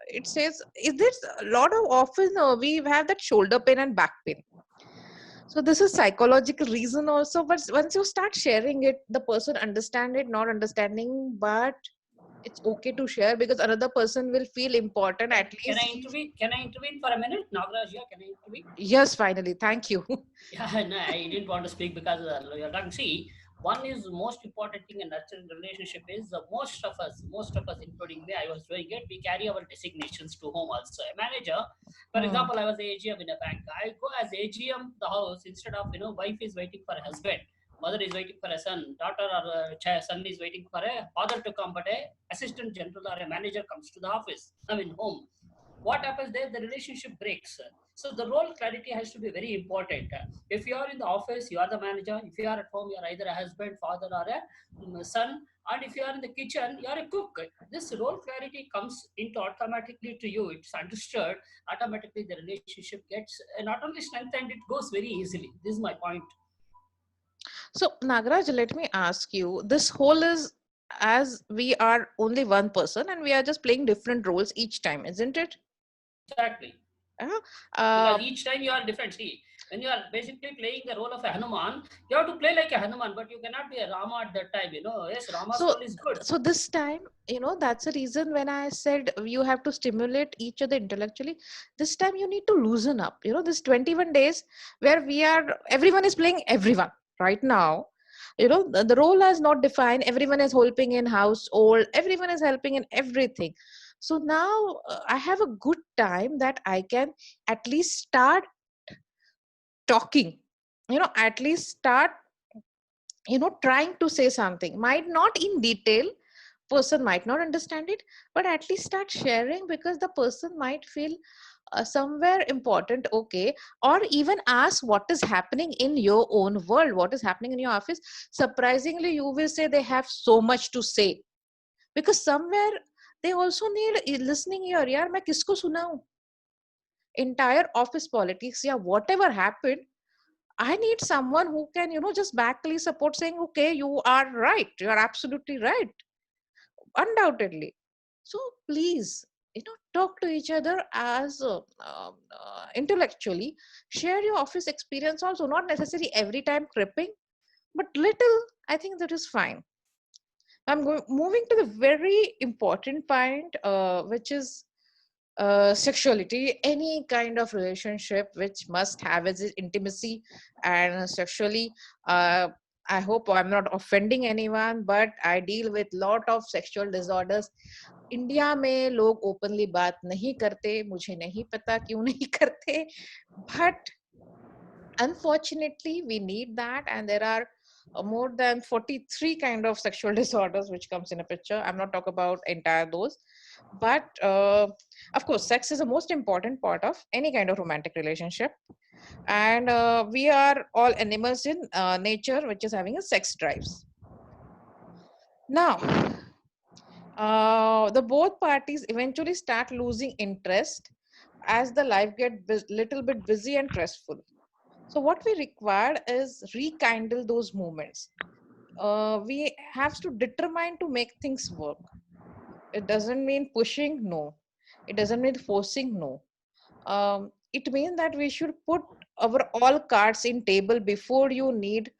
It says, is this a lot of often we have that shoulder pain and back pain. So this is psychological reason also, but once you start sharing it, the person understand it, not understanding, but it's okay to share because another person will feel important at least. Can I intervene for a minute, Nagaraj? Yeah, can I intervene? Yes, finally. Thank you. Yeah, no, I didn't want to speak because you're talking. See, one is most important thing in nurturing relationship is most of us, including me, I was doing it. We carry our designations to home also. A manager, for example, I was AGM in a bank. I go as AGM the house instead of wife is waiting for husband. mother is waiting for a son, daughter or son is waiting for a father to come, but a assistant general or a manager comes to the office, home. What happens there? The relationship breaks. So the role clarity has to be very important. If you are in the office, you are the manager. If you are at home, you are either a husband, father, or a son. And if you are in the kitchen, you are a cook. This role clarity comes into automatically to you. It's understood. Automatically, the relationship gets not only strengthened, it goes very easily. This is my point. So, Nagaraj, let me ask you, this whole is as we are only one person and we are just playing different roles each time, isn't it? Exactly. Because each time you are different. See, when you are basically playing the role of a Hanuman, you have to play like a Hanuman, but you cannot be a Rama at that time. Yes, Rama's role is good. So this time, that's the reason when I said you have to stimulate each other intellectually. This time you need to loosen up. This 21 days where everyone is playing everyone right now. The role is not defined. Everyone is helping in household. Everyone is helping in everything. So now I have a good time that I can at least start talking, at least start, trying to say something. Might not in detail, person might not understand it, but at least start sharing because the person might feel somewhere important, okay, or even ask what is happening in your own world, what is happening in your office. Surprisingly, you will say they have so much to say because somewhere they also need a listening ear. Yaar, main kisko sunau? Entire office politics, yeah, whatever happened, I need someone who can, just backly support saying, okay, you are right. You are absolutely right. Undoubtedly. So please, talk to each other as intellectually. Share your office experience also, not necessarily every time cripping, but little, I think that is fine. Moving to the very important point, which is sexuality. Any kind of relationship which must have its intimacy and sexually. I hope I'm not offending anyone, but I deal with lot of sexual disorders. India में लोग openly बात नहीं करते, मुझे नहीं पता क्यों नहीं करते, but unfortunately we need that, and there are more than 43 kind of sexual disorders which comes in a picture. I'm not talking about entire those, but of course sex is the most important part of any kind of romantic relationship, and we are all animals in nature which is having a sex drives. Now the both parties eventually start losing interest as the life gets little bit busy and stressful. So what we require is rekindle those moments. We have to determine to make things work. It doesn't mean pushing, no. It doesn't mean forcing, no. It means that we should put our all cards in table before you need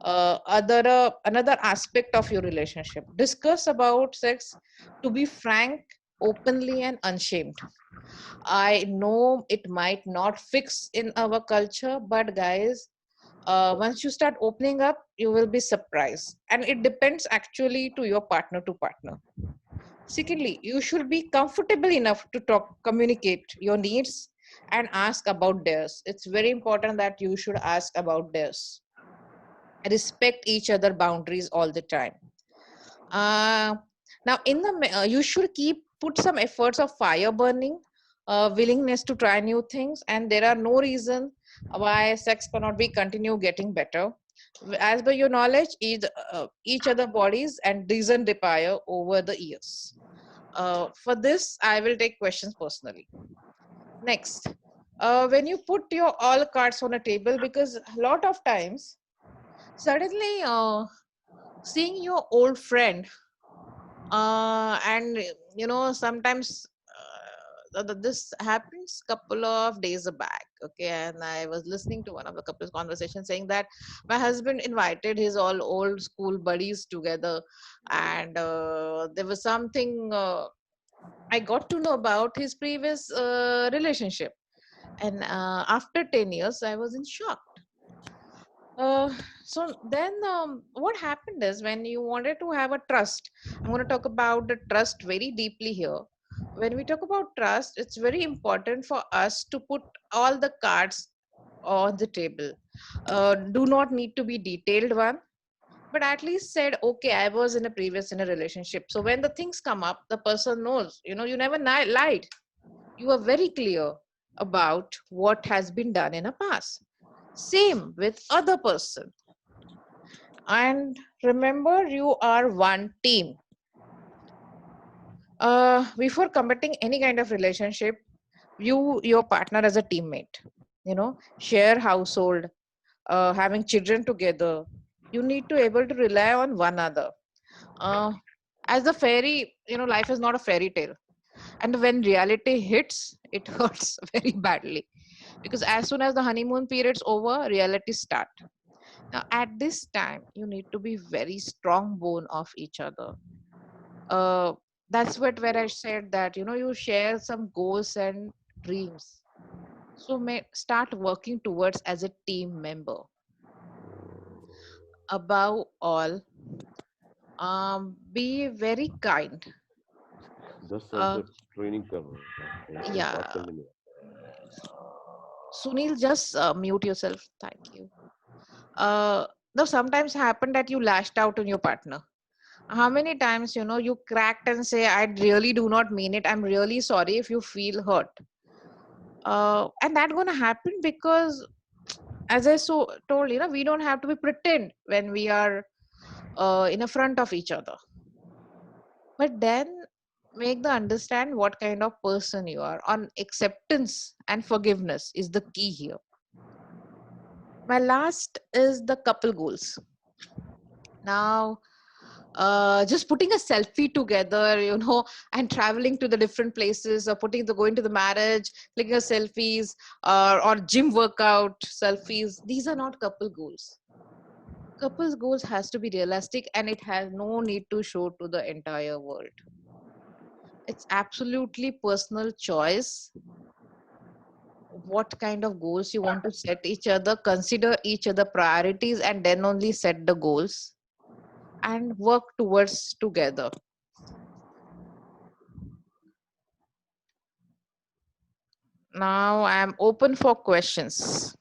another aspect of your relationship. Discuss about sex to be frank, openly, and unshamed. I know it might not fix in our culture, but guys, once you start opening up, you will be surprised. And it depends actually to your partner to partner. Secondly, you should be comfortable enough to communicate your needs and ask about theirs. It's very important that you should ask about theirs. Respect each other boundaries all the time. Now, you should put some efforts of fire burning, willingness to try new things, and there are no reason why sex cannot be continue getting better. As per your knowledge, each other bodies and reason repair over the years. For this, I will take questions personally. Next, when you put your all cards on a table, because a lot of times, suddenly seeing your old friend, and sometimes this happens couple of days back, okay, and I was listening to one of the couple's conversation saying that my husband invited his all old school buddies together, and there was something I got to know about his previous relationship, and after 10 years I was in shock. So then what happened is, when you wanted to have a trust, I'm going to talk about the trust very deeply here. When we talk about trust, it's very important for us to put all the cards on the table. Do not need to be detailed one. but at least said, okay, I was in a relationship. So when the things come up, the person knows, you know, you never lied. You are very clear about what has been done in a past. Same with other person. And remember, you are one team. Before committing any kind of relationship, view your partner as a teammate. You know, share household, having children together. You need to able to rely on one another. As a fairy, you know, life is not a fairy tale. And when reality hits, it hurts very badly. Because as soon as the honeymoon period's over, reality start. Now, at this time, you need to be very strong bone of each other. Uh, that's what where I said that, you know, you share some goals and dreams. So may start working towards as a team member. Above all, be very kind. 10 साल से training कर रहा हूँ ऐसे Yeah, बात करने में Sunil, just mute yourself. Thank you. Though sometimes happen that you lashed out on your partner. How many times, you know, you cracked and say, I really do not mean it. I'm really sorry if you feel hurt. And that gonna happen because, as I told, you know, we don't have to be pretend when we are in a front of each other. But then make the understand what kind of person you are. On acceptance and forgiveness is the key here. My last is the couple goals. Now, just putting a selfie together, you know, and traveling to the different places, or going to the marriage, clicking a selfies, or gym workout selfies. These are not couple goals. Couples goals has to be realistic, and it has no need to show to the entire world. It's absolutely personal choice. What kind of goals you want to set each other, consider each other priorities, and then only set the goals and work towards together. Now I am open for questions.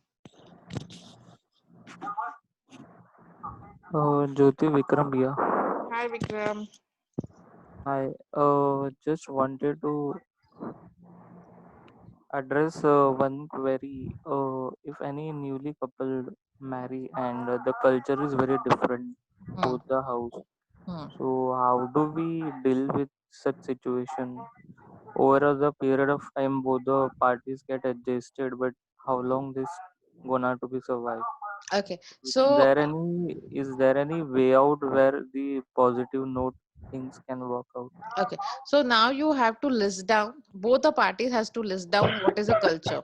Jyoti Vikram here. Hi Vikram. I just wanted to address one query. If any newly coupled marry and the culture is very different, both the house. So how do we deal with such situation? Over the period of time, both the parties get adjusted, but how long this gonna to be survive? Okay, Is so there any way out where the positive note things can work out? okay, so now you have to list down, both the parties has to list down what is the culture,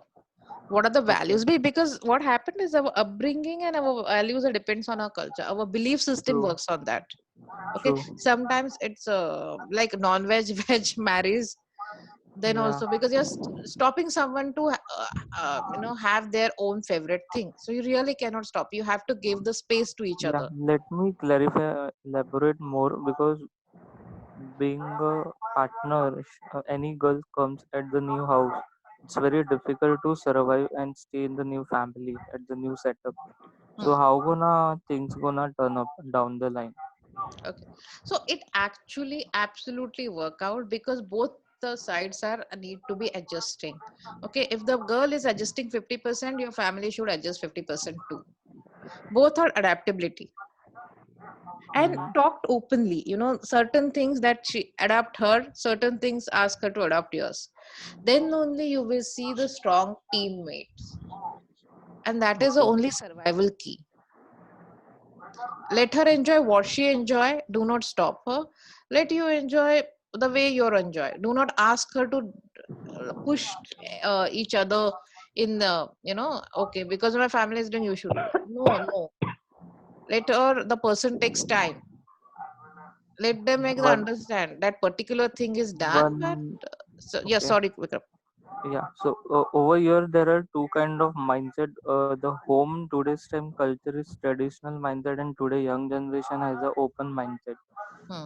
what are the values. Because what happened is our upbringing and our values are depends on our culture. Our belief system True. works on that. Okay, True. sometimes it's like non-veg veg marries, then Yeah. also because you're stopping someone to you know, have their own favorite thing. So you really cannot stop, you have to give the space to each Yeah. other. Let me elaborate more, because being a partner, any girl comes at the new house, it's very difficult to survive and stay in the new family at the new setup. So how gonna things gonna turn up down the line? Okay, so it actually absolutely work out because both the sides are need to be adjusting. Okay, if the girl is adjusting 50%, your family should adjust 50% too. Both are adaptability. And talked openly, you know, certain things that she adapt her, certain things ask her to adopt yours. Then only you will see the strong teammates, and that is the only survival key. Let her enjoy what she enjoy, do not stop her. Let you enjoy the way you're enjoy, do not ask her to push each other in the, you know, okay, because my family is doing, you should do that. No, let her, the person takes time, let them make the But understand that particular thing is done. But one so yeah, okay. sorry Vikram. Yeah, so over here there are two kind of mindset. The home today's time culture is traditional mindset, and today young generation has a open mindset.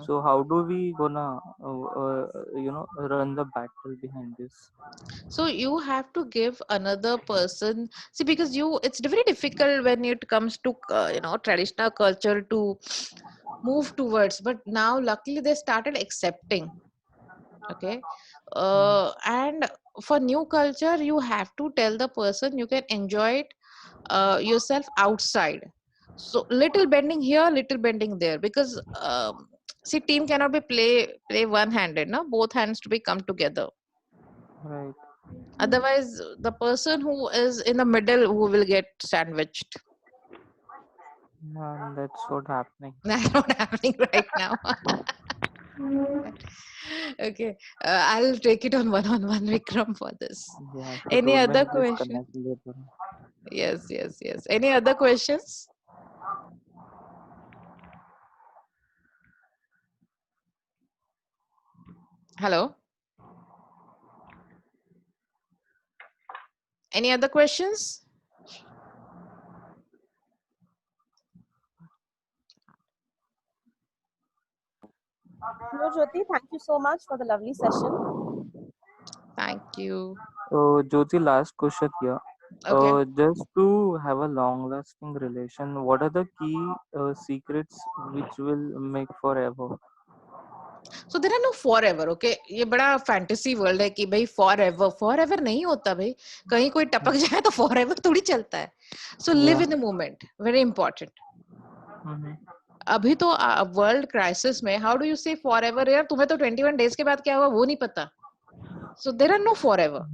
So how do we gonna run the battle behind this? So you have to give another person, see, because it's very difficult when it comes to traditional culture to move towards, but now luckily they started accepting. Okay. And for new culture you have to tell the person you can enjoy it yourself outside. So little bending here, little bending there, because see, team cannot be play one handed, no, both hands to be come together. Right. Otherwise the person who is in the middle who will get sandwiched. And that's what happening. That's not happening right now. Okay, I'll take it on one Vikram for this. Yeah, she Any told me other please question? connect later. Yes. Any other questions? Hello? Any other questions? No, Jyoti, thank you so much for the lovely session. Thank you. Jyoti, last question here. Okay. Just to have a long-lasting relation, what are the key secrets which will make forever? So there are no forever. Okay, ये बड़ा fantasy world है कि भाई forever नहीं होता भाई, कहीं कोई टपक जाए तो forever थोड़ी चलता है. So live in the moment, very important. अभी तो वर्ल्ड क्राइसिस में हाउ डू यू से फॉरएवर यार, तुम्हें तो 21 डेज के बाद क्या हुआ वो नहीं पता. So there are no forever.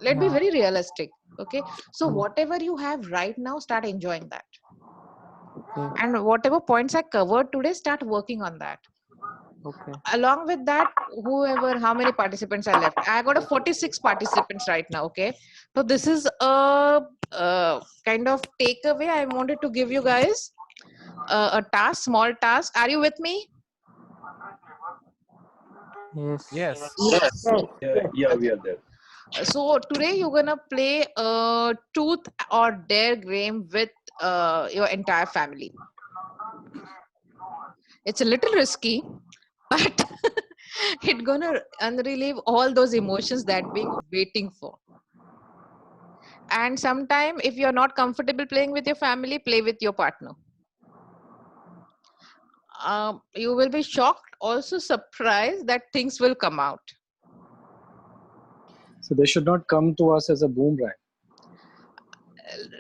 Let be very realistic. Okay, so whatever you have right now, start enjoying that. And whatever points I covered today, start working on that. Okay. Along with that, how many participants are left? I got a 46 participants right now. Okay, so this is a kind of takeaway I wanted to give you guys. A task, small task. Are you with me? Yes. Yes. Yeah, we are there. So today you're gonna play a truth or dare game with your entire family. It's a little risky, but it's gonna unrelieve all those emotions that we're waiting for. And sometime if you're not comfortable playing with your family, play with your partner. You will be shocked, also surprised that things will come out. So they should not come to us as a boomerang.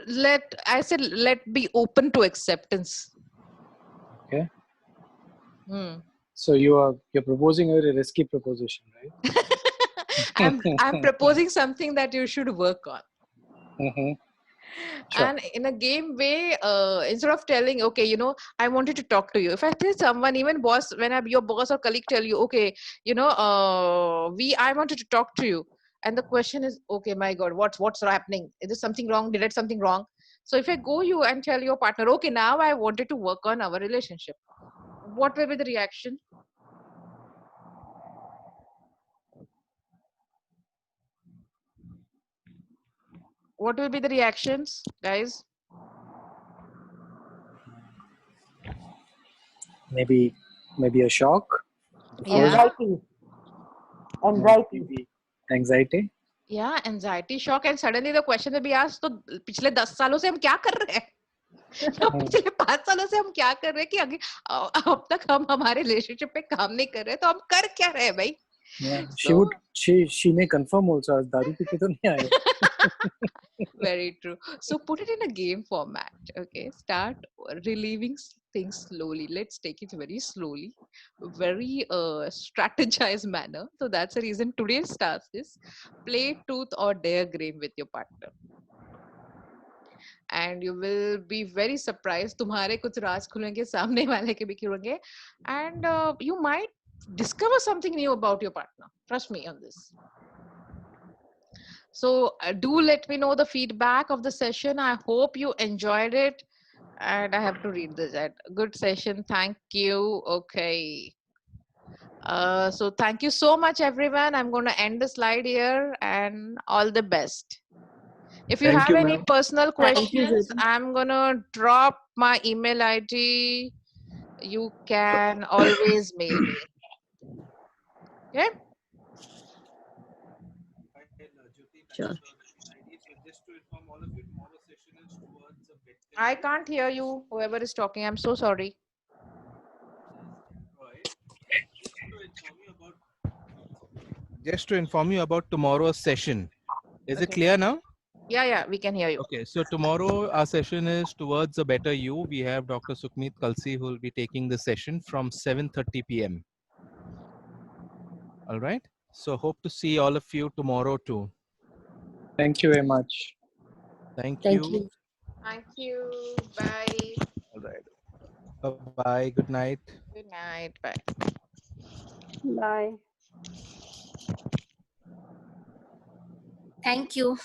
Let be open to acceptance. Okay. Hmm. So you're proposing a very risky proposition, right? I'm proposing something that you should work on. Sure. And in a game way, instead of telling, okay, I wanted to talk to you. If I tell someone, even boss, when your boss or colleague tell you, okay, I wanted to talk to you. And the question is, okay, my God, what's happening? Is there something wrong? Did I do something wrong? So if I go you and tell your partner, okay, now I wanted to work on our relationship, what will be the reaction? What will be the reactions, guys? Maybe a shock. Yeah. Anxiety. Yeah, anxiety, shock, and suddenly the question will be asked, तो पिछले 10 सालों से हम क्या कर रहे हैं? पिछले 5 सालों से हम क्या कर रहे हैं कि अब तक हम हमारे रिलेशनशिप पे काम नहीं कर रहे, तो हम कर क्या रहे हैं भाई? Yeah, she may confirm also as दारू पी के तो नहीं आए. Very true. So put it in a game format. Okay, start relieving things slowly. Let's take it very slowly, very strategized manner. So that's the reason today's task is play truth or dare game with your partner. And you will be very surprised. तुम्हारे कुछ राज खुलेंगे, सामने वाले के भी खुलेंगे, and you might discover something new about your partner. Trust me on this. So do let me know the feedback of the session. I hope you enjoyed it. And I have to read this. Good session. Thank you. Okay. So thank you so much, everyone. I'm going to end the slide here, and all the best. If you Thank have you, any ma'am. personal Thank you, questions, Jyoti. I'm going to drop my email ID. You can always mail me. Okay? Sure. I can't hear you, whoever is talking. I'm so sorry. Just to inform you about tomorrow's session. Is it Okay. clear now? Yeah, we can hear you. Okay, so tomorrow our session is Towards a Better You. We have Dr. Sukhmeet Kalsi who will be taking the session from 7:30 p.m. All right. So hope to see all of you tomorrow too. Thank you very much. Thank Thank you. you. Thank you. Bye. All right. Bye-bye. Good night. Good night. Bye. Bye. Thank you.